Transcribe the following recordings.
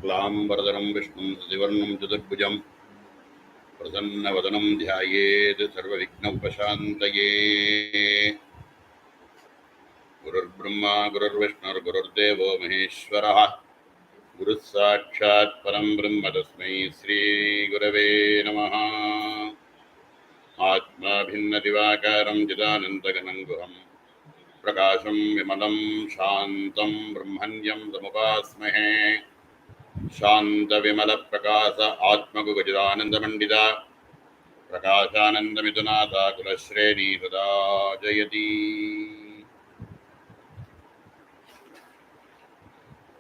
शुक्लांबरधरं विष्णुं शशिवर्णं चतुर्भुजं प्रसन्नवदनं ध्यायेत् सर्वविघ्नोपशान्तये। गुरुर्ब्रह्मा गुरुर्विष्णुर्गुरुर्देवो महेश्वरः गुरुः साक्षात् परं ब्रह्म तस्मै श्रीगुरवे नमः। आत्माभिन्नदिवाकारं चिदानन्दघनं गुहं प्रकाशं विमलं शान्तं ब्रह्मण्यं समुपास्महे। शान्तविमलप्रकाश आत्मगुगचिदानन्दमण्डिता प्रकाशानन्दमिथुनाथा कुलश्रेणी सदा जयति।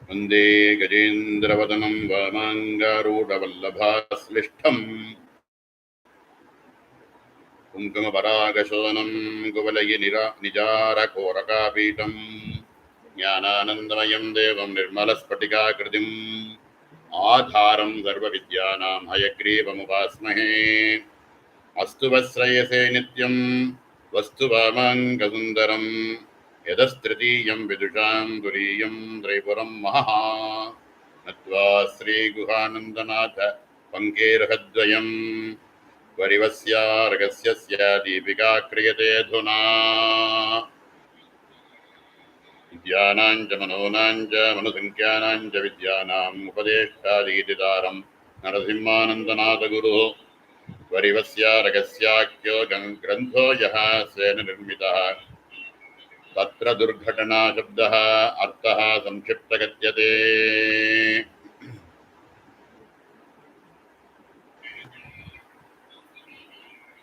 वन्दे गजेन्द्रवदनं वामाङ्गारूढवल्लभाश्लिष्ठम् कुङ्कुमपरागशोनं कुवलयि निजारकोरकापीठं ज्ञानानन्दमयं देवं निर्मलस्फटिकाकृतिम् आधारं सर्वविद्यानां हयग्रीवमुपास्महे। अस्तु वश्रयसे नित्यं वस्तु वामाङ्गसुन्दरं यदस्तृतीयं विदुषां तुरीयं त्रैपुरं महः नत्वा श्रीगुहानन्दनाथ पङ्केर्हद्वयं वरिवस्यार्गस्य दीपिका क्रियते अधुना। विद्यानां च मनोनां च मनुसंख्यानां च विद्यानाम् उपदेष्टादीतिदारं नरसिंहानन्दनाथगुरुः वरिवस्यार्गस्याख्यो ग्रन्थो यः स्वेन निर्मितः तत्र दुर्घटना शब्दः अर्थः संक्षिप्तकथ्यते।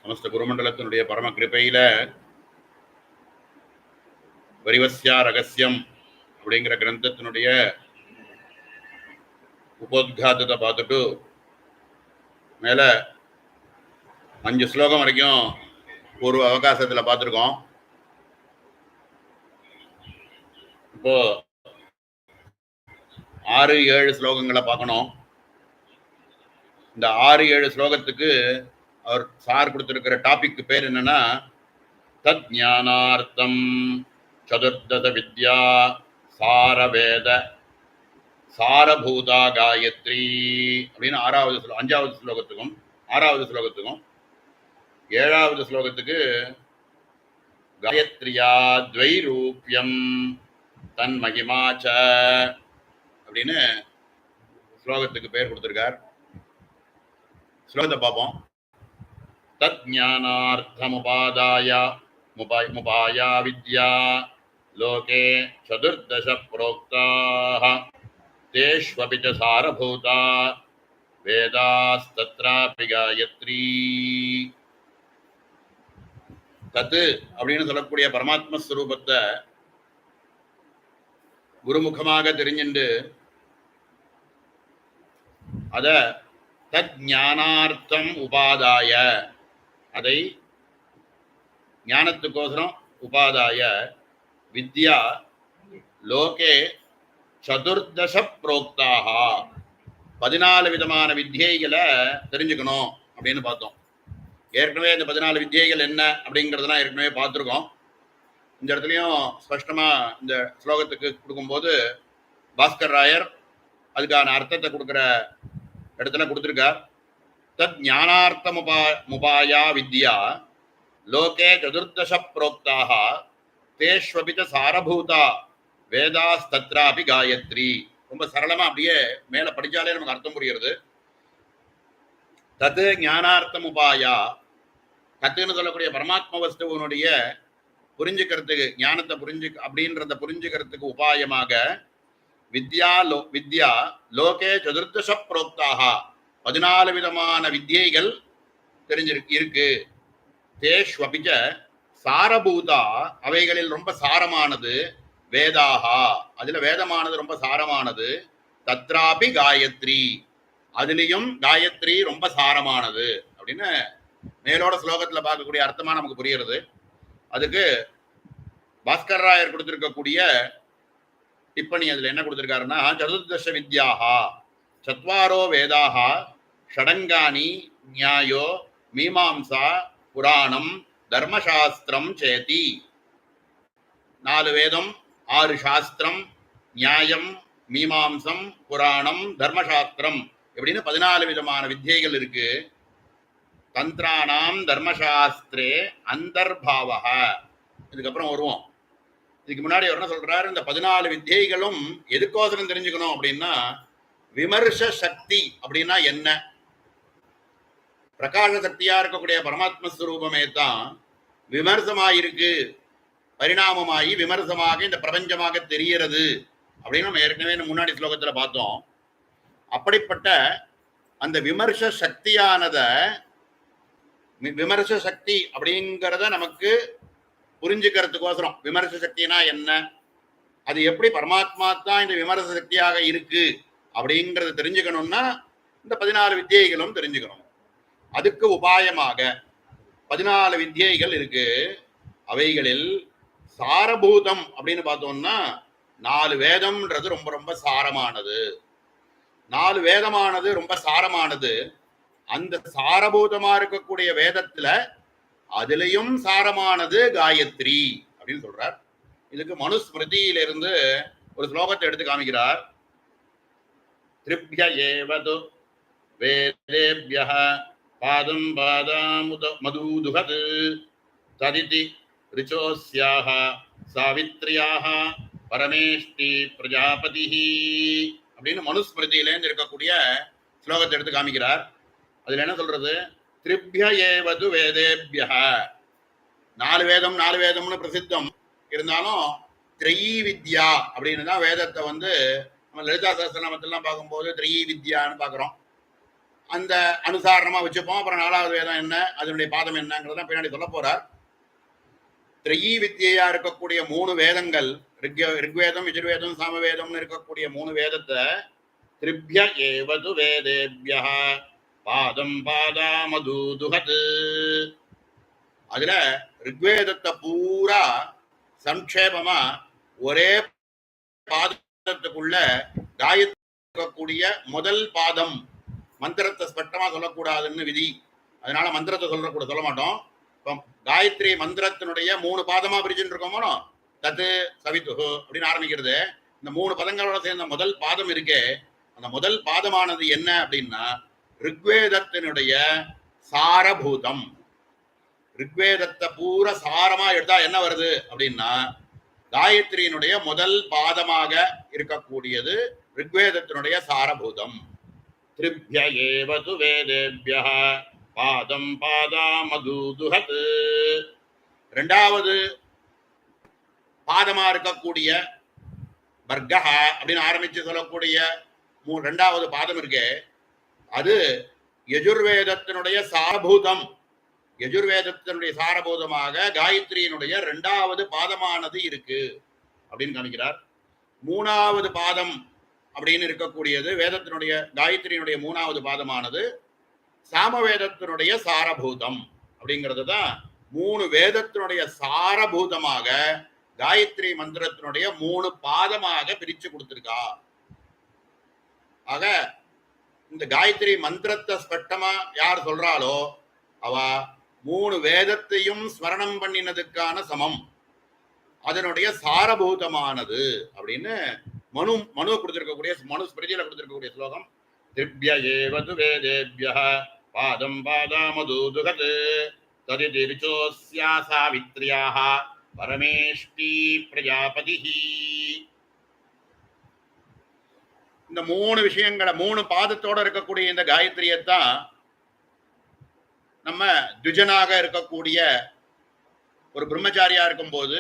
समस्त गुरुमण्डलத்தினுடைய பரம கிருபையில வரிவஸ்யா ரகசியம் அப்படிங்கிற கிரந்தத்தினுடைய உபோத்காதத்தை பார்த்துட்டு மேல 5 ஸ்லோகம் வரைக்கும் ஒரு அவகாசத்துல பார்த்துருக்கோம். இப்போ 6-7 ஸ்லோகங்களை பார்க்கணும். இந்த 6-7 ஸ்லோகத்துக்கு அவர் சார் கொடுத்திருக்கிற டாபிக் பேர் என்னன்னா தத் ஞானார்த்தம் சதுர்தச வித்யா சாரவேத சாரபூதா காயத்ரி அப்படின்னு 5வது ஸ்லோகத்துக்கும் 6வது ஸ்லோகத்துக்கும் 7வது ஸ்லோகத்துக்கு காயத்ரியா துவைரூப்யம் தன் மகிமாச்ச அப்படின்னு ஸ்லோகத்துக்கு பேர் கொடுத்திருக்கார். ஸ்லோகத்தை பார்ப்போம். தத் ஞானார்த்தமுபாயா வித்யா லோகே சதுர்தச புரோக்தாः தேஷ்வபி ச சாரபூதா வேதாஸ்தத்ராபி காயத்ரி. தத்து அப்படின்னு சொல்லக்கூடிய பரமாத்ம ஸ்வரூபத்தை குருமுகமாக தெரிஞ்சுண்டு அத தத் ஞானார்த்தம் உபாதாய அதை ஞானத்துக்கோசரம் உபாதாய வித்யா லோகே சதுர்தச புரோக்தாக 14 விதமான வித்தியைகளை தெரிஞ்சுக்கணும் அப்படின்னு பார்த்தோம். ஏற்கனவே இந்த 14 வித்தியைகள் என்ன அப்படிங்கிறதுலாம் ஏற்கனவே பார்த்துருக்கோம். இந்த இடத்துலையும் ஸ்பஷ்டமா இந்த ஸ்லோகத்துக்கு கொடுக்கும்போது பாஸ்கர் ராயர் அதுக்கான அர்த்தத்தை கொடுக்குற இடத்துல கொடுத்துருக்கார். தத் ஞானார்த்தமுபாயா வித்யா லோகே சதுர்தச புரோக்தாக தேஷ்வபி ச சாரபூதா வேதாஸ்தத்ராபி காயத்ரி. ரொம்ப சரளமா அப்படியே மேல படிச்சாலே நமக்கு அர்த்தம் புரியுறது. தத்து ஞானார்த்தமுபாயா, தத்துன்னு சொல்லக்கூடிய பரமாத்ம வஸ்துவனுடைய புரிஞ்சுக்கிறதுக்கு ஞானத்தை அப்படின்றத புரிஞ்சுக்கிறதுக்கு உபாயமாக வித்யா லோகே சதுர்தச புரோக்தாக 14 விதமான வித்தியைகள் இருக்கு. தேஷ்வபிச்ச சாரபூதா, அவைகளில் ரொம்ப சாரமானது வேதாகா, அதுல வேதமானது ரொம்ப சாரமானது. தத்ராபி காயத்ரி, அதுலயும் காயத்ரி ரொம்ப சாரமானது அப்படின்னு மேலோட ஸ்லோகத்துல பார்க்கக்கூடிய அர்த்தமா நமக்கு புரியுறது. அதுக்கு பாஸ்கர் ராயர் கொடுத்திருக்கக்கூடிய டிப்பணி அதுல என்ன கொடுத்திருக்காருன்னா சதுர்தச வித்யாஹா சத்வாரோ வேதாஹா ஷடங்கானி நியாயோ மீமாம்சா புராணம் தர்மசாஸ்திரம் சேதி. 4 வேதம், 6 சாஸ்திரம், நியாயம், மீமாம்சம், புராணம், தர்மசாஸ்திரம் எப்படின்னு 14 விதமான வித்தியைகள் இருக்கு. தந்திரானாம் தர்மசாஸ்திரே அந்தர்பாவக. இதுக்கப்புறம் வருவோம். இதுக்கு முன்னாடி என்ன சொல்றாரு, இந்த 14 வித்தியைகளும் எதுக்கோசரம் தெரிஞ்சுக்கணும் அப்படின்னா, விமர்ச சக்தி அப்படின்னா என்ன, பிரகாச சக்தியா இருக்கக்கூடிய பரமாத்ம ஸ்வரூபமே தான் விமர்சமாயிருக்கு, பரிணாமமாகி விமர்சமாக இந்த பிரபஞ்சமாக தெரிகிறது அப்படின்னு நம்ம ஏற்கனவே முன்னாடி ஸ்லோகத்துல பார்த்தோம். அப்படிப்பட்ட அந்த விமர்ச சக்தியானத, விமர்ச சக்தி அப்படிங்கிறத நமக்கு புரிஞ்சுக்கிறதுக்கோசரம், விமர்ச சக்தினா என்ன, அது எப்படி பரமாத்மா தான் இந்த விமர்ச சக்தியாக இருக்கு அப்படிங்கறத தெரிஞ்சுக்கணும்னா இந்த 14 வித்தியைகளும் தெரிஞ்சுக்கணும். அதுக்கு உபாயமாக 14 வித்தியைகள் இருக்கு. அவைகளில் சாரபூதம் அப்படின்னு பார்த்தோம்னா 4 வேதம்ன்றது ரொம்ப ரொம்ப சாரமானது. 4 வேதமானது ரொம்ப சாரமானது. அந்த சாரபூதமா இருக்கக்கூடிய வேதத்துல அதுலயும் சாரமானது காயத்ரி அப்படின்னு சொல்றார். இதுக்கு மனுஸ்மிருதியிலிருந்து ஒரு ஸ்லோகத்தை எடுத்து காமிக்கிறார். திரிப்ய ஏவது வேதேப்யஹ பாதம் பாதாமுத மதுதுஹத் ததிதி ரிச்சோஸ்யாஹ சாவித்ரியாஹ பரமேஷ்டி பிரஜாபதிஹி அப்படின்னு மனுஸ்மிருதியிலேருந்து இருக்கக்கூடிய ஸ்லோகத்தை எடுத்து காமிக்கிறார். அதுல என்ன சொல்றது, திரிப்ய ஏவது வேதேப்யஹ, 4 வேதம் 4 வேதம்னு பிரசித்தம் இருந்தாலும் திரையீ வித்யா அப்படின்னு தான் வேதத்தை நம்ம லலிதா சஹஸ்ரநாமத்திலாம் பார்க்கும்போது திரையீ வித்யான்னு பார்க்குறோம். அந்த அனுசாரணமா வச்சுப்போம். அப்புறம் 4வது வேதம் என்ன, அதனுடைய பாதம் என்னங்கிறத பின்னாடி சொல்ல போறார். திரையீ வித்யா இருக்கக்கூடிய 3 வேதங்கள், ரிக்வேதம், யஜுர்வேதம், சாமவேதம்னு இருக்கக்கூடிய 3 வேதத்தை திரிப்ய ஏவது வேதேப்யா பாதம் பாதா மதுதுஹத், அதுல ரிக்வேதத்தை பூரா சங்கேபமா ஒரே பாதத்துக்குள்ள காயத்ரி இருக்கக்கூடிய முதல் பாதம், மந்திரத்தை ஸ்பஷ்டமா சொல்லக்கூடாதுன்னு விதி, அதனால மந்திரத்தை சொல்ல மாட்டோம். இப்போ காயத்ரி மந்திரத்தினுடைய 3 பாதமா பிரிச்சுட்டு இருக்கோமோ, தத்து சவித்து அப்படின்னு ஆரம்பிக்கிறது. இந்த 3 பதங்களோட சேர்ந்த முதல் பாதம் இருக்கே, அந்த முதல் பாதமானது என்ன அப்படின்னா ரிக்வேதத்தினுடைய சாரபூதம். ரிக்வேதத்தை பூரா சாரமா எடுத்தா என்ன வருது அப்படின்னா காயத்ரியினுடைய முதல் பாதமாக இருக்கக்கூடியது ரிக்வேதத்தினுடைய சாரபூதம். திரிப்ய ஏவது வேதேப்யஹ பாதம் பாதா மதுதுஹத், 2வது பாதமா இருக்கக்கூடிய வர்க்கஹ அப்படின்னு ஆரம்பிச்சு சொல்லக்கூடிய 2வது பாதம் இருக்கே, அது யஜுர்வேதத்தினுடைய சாரபூதம். யஜுர்வேதத்தினுடைய சாரபூதமாக காயத்ரியினுடைய 2வது பாதமானது இருக்கு அப்படின்னு காமிக்கிறார். 3வது பாதம் அப்படின்னு இருக்கக்கூடியது வேதத்தினுடைய, காயத்ரியினுடைய 3வது பாதமானது சாமவேதத்தினுடைய சாரபூதம் அப்படிங்கிறது தான் 3 வேதத்தினுடைய சாரபூதமாக காயத்ரி மந்திரத்தினுடைய 3 பாதமாக பிரிச்சு கொடுத்திருக்கா. ஆக இந்த காயத்ரி மந்திரத்தை ஸ்பஷ்டமா யார் சொல்றாளோ அவ 3 வேதத்தையும் ஸ்மரணம் பண்ணினதுக்கான சமம், அதனுடைய சாரபூதமானது அப்படின்னு மனு கொடுத்திருக்கக்கூடிய, மனுஸ்மிருதியில கொடுத்திருக்கக்கூடிய ஸ்லோகம். திரிப்ய ஏவது வேதேப்யஹ பாதம் பாதா மதுதுஹத் ததிதி ரிச்சோஸ்யா சாவித்ரியாஹ பரமேஷ்டி பிரஜாபதிஹி. இந்த 3 விஷயங்களை, 3 பாதத்தோட இருக்கக்கூடிய இந்த காயத்ரியத்தான் நம்ம துஜனாக இருக்கக்கூடிய ஒரு பிரம்மச்சாரியா இருக்கும்போது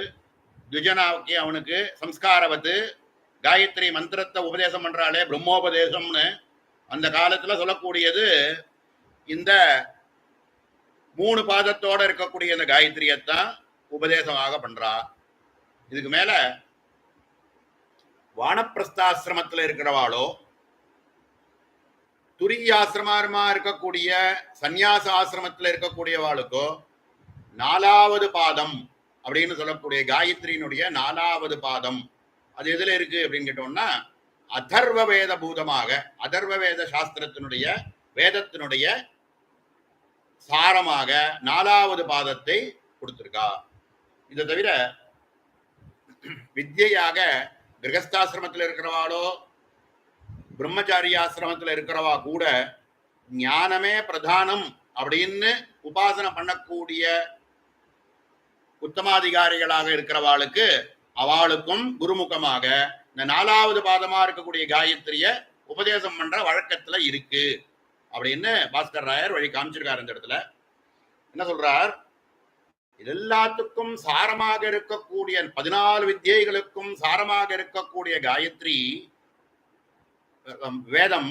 துஜனாவுக்கு அவனுக்கு சம்ஸ்காரவத்து காயத்ரி மந்திரத்தை உபதேசம் பண்றாளே பிரம்மோபதேசம்னு அந்த காலத்துல சொல்லக்கூடியது இந்த 3 பாதத்தோட இருக்கக்கூடிய இந்த காயத்ரியத்தான் உபதேசமாக பண்றா. இதுக்கு மேல வானப்பிரஸ்தாசிரமத்தில் இருக்கிறவாளோ துரியாசிரமா இருக்கக்கூடிய சந்நியாச ஆசிரமத்தில் இருக்கக்கூடியவாளுக்கோ 4வது பாதம் அப்படின்னு சொல்லக்கூடிய காயத்ரியினுடைய 4வது பாதம் அது எதுல இருக்கு அப்படின்னு கேட்டோம்னா அதர்வ வேத பூதமாக, அதர்வ வேத சாஸ்திரத்தினுடைய வேதத்தினுடைய சாரமாக 4வது பாதத்தை கொடுத்திருக்கா. இதை தவிர வித்யாக கிரகஸ்தாசிரமத்தில் இருக்கிறவாளோ பிரம்மச்சாரி ஆசிரமத்தில் இருக்கிறவா கூட ஞானமே பிரதானம் அப்படின்னு உபாசனை பண்ணக்கூடிய உத்தமாதிகாரிகளாக இருக்கிறவாளுக்கு அவளுக்கும் குருமுகமாக இந்த 4வது பாதமா இருக்கக்கூடிய காயத்ரிய உபதேசம் பண்ற வழக்கத்துல இருக்கு அப்படின்னு பாஸ்கர் ராயர் வழி காமிச்சிருக்காரு. இந்த இடத்துல என்ன சொல்றார்? இது எல்லாத்துக்கும் சாரமாக இருக்கக்கூடிய 14 வித்யைகளுக்கும் சாரமாக இருக்கக்கூடிய காயத்ரி வேதம்,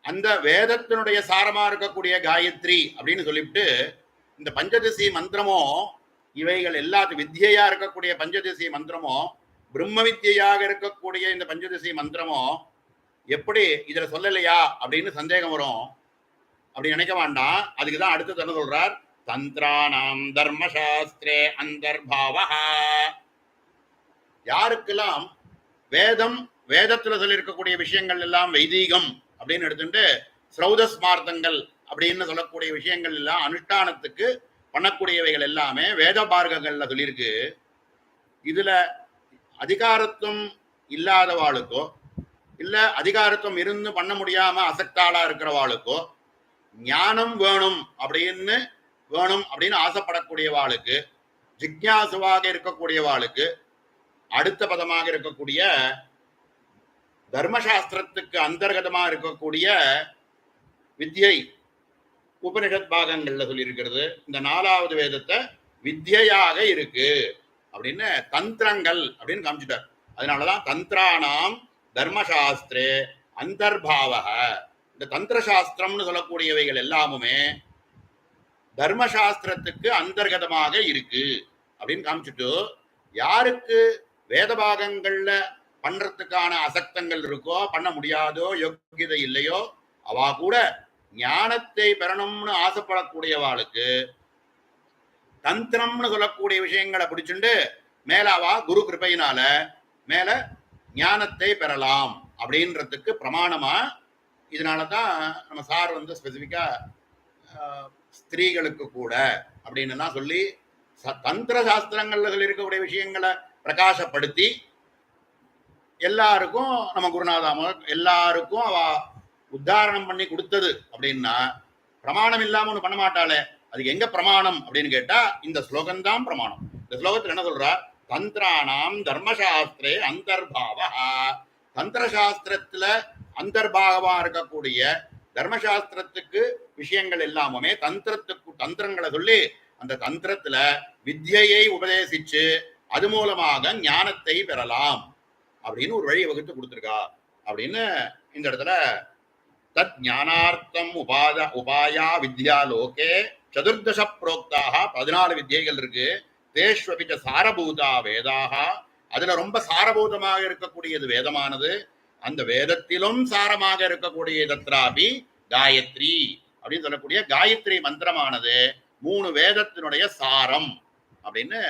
அந்த வேதத்தினுடைய சாரமா இருக்கக்கூடிய காயத்ரி அப்படின்னு சொல்லிவிட்டு இந்த பஞ்சதசி மந்திரமோ இவைகள் எல்லாத்து வித்யா இருக்கக்கூடிய பஞ்சதசி மந்திரமோ பிரம்ம வித்யாக இருக்கக்கூடிய இந்த பஞ்சதசி மந்திரமோ எப்படி இதுல சொல்லலையா அப்படின்னு சந்தேகம் வரும். அப்படி நினைக்க வேண்டாம். அதுக்குதான் அடுத்து என்ன சொல்றார்? தந்திராணாம் தர்மசாஸ்திரே அந்தர்பாவஹ. யாருக்கெல்லாம் வேதம் வேதத்துல சொல்லி இருக்கக்கூடிய விஷயங்கள் எல்லாம் வைதீகம் அப்படின்னு எடுத்துட்டு ஸ்ரௌதஸ்மார்த்தங்கள் அப்படின்னு சொல்லக்கூடிய விஷயங்கள் எல்லாம் அனுஷ்டானத்துக்கு பண்ணக்கூடியவைகள் எல்லாமே வேத பார்க்கங்கள்ல சொல்லியிருக்கு. இதுல அதிகாரத்துவம் இல்லாதவாளுக்கோ இல்ல அதிகாரத்துவம் இருந்து பண்ண முடியாம அசக்தாளா இருக்கிறவாளுக்கோ ஞானம் வேணும் அப்படின்னு ஆசைப்படக்கூடியவாளுக்கு, ஜிக்ஞாசுவாக இருக்கக்கூடியவாளுக்கு அடுத்த பதமாக இருக்கக்கூடிய தர்மசாஸ்திரத்துக்கு அந்தர்கதமா இருக்கக்கூடிய வித்யை உபனிஷத் பாகங்கள்ல சொல்லி இருக்கிறது. இந்த 4வது வேதத்தை வித்யாக இருக்கு அப்படின்னு தந்திரங்கள் அப்படின்னு காமிச்சிட்டார். அதனாலதான் தந்திரானாம் தர்மசாஸ்திரே அந்தர்பாவக. இந்த தந்திர சாஸ்திரம்னு சொல்லக்கூடியவைகள் எல்லாமுமே தர்மசாஸ்திரத்துக்கு அந்தர்கதமாக இருக்கு அப்படின்னு காமிச்சுட்டு, யாருக்கு வேத பாகங்கள்ல பண்றதுக்கான அசக்தங்கள் இருக்கோ, பண்ண முடியாதோ, யோக்கியதை இல்லையோ, அவா கூட ஞானத்தை பெறணும்னு ஆசைப்படக்கூடியவாளுக்கு தந்திரம்னு சொல்லக்கூடிய விஷயங்களை பிடிச்சுண்டு மேல அவா குரு கிருபையினால மேல ஞானத்தை பெறலாம் அப்படின்றதுக்கு பிரமாணமா. இதனாலதான் நம்ம சார் ஸ்பெசிபிக்கா ஸ்திரீகளுக்கு கூட அப்படின்னு சொல்லி தந்திர சாஸ்திரங்கள்ல சொல்லி இருக்கக்கூடிய விஷயங்களை பிரகாசப்படுத்தி எல்லாருக்கும் நம்ம குருநாதாம எல்லாருக்கும் அவ உத்தாரணம் பண்ணி கொடுத்தது. அப்படின்னா பிரமாணம் இல்லாம ஒண்ணு பண்ண மாட்டாளே, அதுக்கு எங்க பிரமாணம் அப்படின்னு கேட்டா இந்த ஸ்லோகம்தான் பிரமாணம். இந்த ஸ்லோகத்துல என்ன சொல்றா? தந்திரானாம் தர்மசாஸ்திரே அந்தர்பாவா. தந்திர சாஸ்திரத்துல அந்தர்பாகமா இருக்கக்கூடிய தர்மசாஸ்திரத்துக்கு விஷயங்கள் எல்லாமே தந்திரங்களை சொல்லி அந்த தந்திரத்துல வித்யை உபதேசிச்சு அது மூலமாக ஞானத்தை பெறலாம் அப்படின்னு ஒரு வழியை வகுத்து கொடுத்துருக்கா அப்படின்னு இந்த இடத்துல தத் ஞானார்த்தம் உபாயா வித்யா லோகே சதுர்தச புரோக்தாக 14 வித்யைகள் இருக்கு. தேஷ்வபிச்ச சாரபூதா வேதாக. அதுல ரொம்ப சாரபூதமாக இருக்கக்கூடியது வேதமானது. அந்த வேதத்திலும் சாரமாக இருக்கக்கூடிய தத்ராபி காயத்ரி அப்படின்னு சொல்லக்கூடிய காயத்ரி மந்திரமானது 3 வேதத்தினுடைய சாரம் அப்படின்னு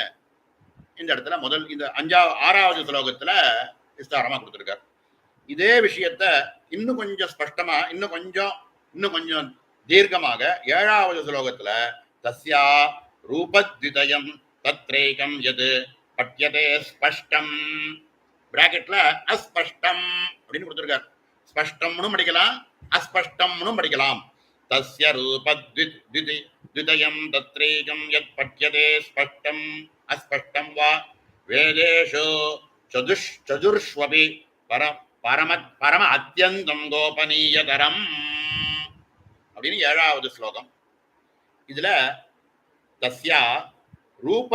இந்த இடத்துல முதல் இந்த 6வது ஸ்லோகத்துல விஸ்தாரமா கொடுத்திருக்கார். இதே விஷயத்த இன்னும் கொஞ்சம் ஸ்பஷ்டமா இன்னும் கொஞ்சம் தீர்க்கமாக 7வது ஸ்லோகத்துல தஸ்யா ரூபத்விதயம் தத்ரேகம் யத் பட்யதே ஸ்பஷ்டம் பிராக்கெட்ல அஸ்பஷ்டம் அப்படின்னு கொடுத்திருக்கார். ஸ்பஷ்டம்னு படிக்கலாம், அஸ்பஷ்டம்னு படிக்கலாம். தஸ்ய ரூபத்விதயம் தத்ரேகம் யத் பட்யதே ஸ்பஷ்டம் அஸ்பஷ்டம் வா வேதேஷு சதுர்ஷ்வபி பரம அத்யந்தம் கோபனீயதரம் அப்படின்னு 7வது ஸ்லோகம். இதுல தஸ்யா ரூப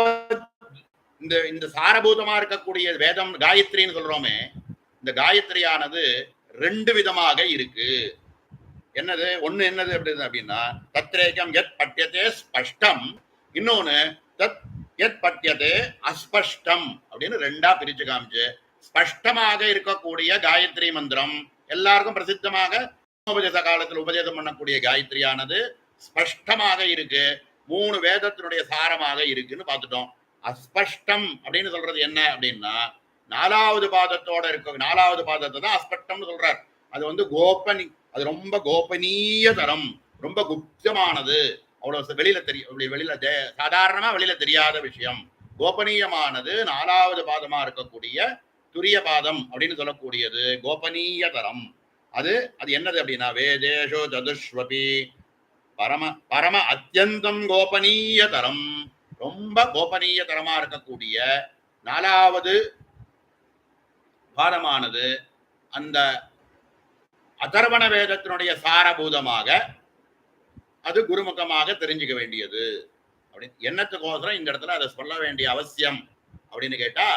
இந்த சாரபூதமா இருக்கக்கூடிய வேதம் காயத்ரின்னு சொல்றோமே, இந்த காயத்ரியானது 2 விதமாக இருக்கு. என்னது? ஒண்ணு என்னது அப்படின்னா தத்ரேகம் யத் பட்யதே ஸ்பஷ்டம், இன்னொன்னு தத் யத் பட்யதே அஸ்பஷ்டம் அப்படின்னு 2ஆ பிரிச்சு காமிச்சு ஸ்பஷ்டமாக இருக்கக்கூடிய காயத்ரி மந்திரம் எல்லாருக்கும் பிரசித்தமாக உபதேச காலத்தில் உபதேசம் பண்ணக்கூடிய காயத்ரியானது ஸ்பஷ்டமாக இருக்கு, 3 வேதத்தினுடைய சாரமாக இருக்குன்னு பார்த்துட்டோம். அஸ்பஷ்டம் அப்படின்னு சொல்றது என்ன அப்படின்னா 4வது பாதத்தோட இருக்க 4வது பாதத்தை தான் அஸ்பஷ்டம்னு சொல்றார். அது அது ரொம்ப கோபனீய தரம், ரொம்ப குப்தமானது, அவ்வளவு வெளியில சாதாரணமா வெளியில தெரியாத விஷயம். கோபனீயமானது 4வது பாதமா இருக்கக்கூடிய துரிய பாதம் அப்படின்னு சொல்லக்கூடியது கோபனீய தரம். அது அது என்னது அப்படின்னா வேதேஷோ சதுஷ்வபி பரம பரம அத்தியந்தம் கோபனீய தரம், ரொம்ப கோபனீய தரமா இருக்கக்கூடிய 4வது பாடமானது அந்த அதர்வண வேதத்தினுடைய சாரபூதமாக அது குருமுகமாக தெரிஞ்சுக்க வேண்டியது. அப்படின்னு என்னத்துக்கோசரம் இந்த இடத்துல அதை சொல்ல வேண்டிய அவசியம் அப்படின்னு கேட்டா,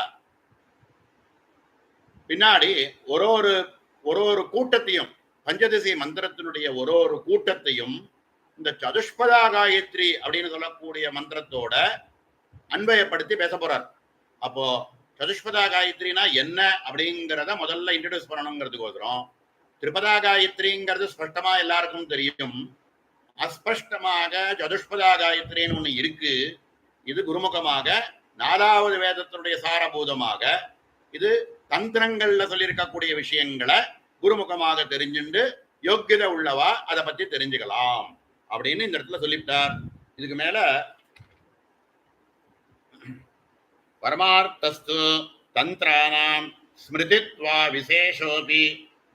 பின்னாடி ஒரு ஒரு ஒரு ஒரு கூட்டத்தையும் பஞ்சதசி மந்திரத்தினுடைய ஒரு ஒரு கூட்டத்தையும் இந்த சதுஷ்பதா காயத்ரி அப்படின்னு சொல்லக்கூடிய மந்திரத்தோட அன்பயப்படுத்தி பேச போறார். அப்போ சதுஷ்பதா காயத்ரினா என்ன அப்படிங்கிறத முதல்ல இன்ட்ரடியூஸ் பண்ணணுங்கிறதுக்கோசரம், திரிபதா காயத்ரிங்கிறது ஸ்பஷ்டமா எல்லாருக்கும் தெரியும். அஸ்பஷ்டமாக சதுஷ்பதா காயத்ரின்னு ஒண்ணு இருக்கு. இது குருமுகமாக 4வது வேதத்தினுடைய சாரபூதமாக இது தந்திரங்கள்ல சொல்லியிருக்கக்கூடிய விஷயங்களை குருமுகமாக தெரிஞ்சுண்டு யோக்கியதை உள்ளவா அதை பத்தி தெரிஞ்சுக்கலாம் அப்படின்னு இந்த இடத்துல சொல்லிவிட்டார். இதுக்கு மேல பரமார்த்தஸ்து தந்திரானாம் ஸ்மிருதித்வா விசேஷோபி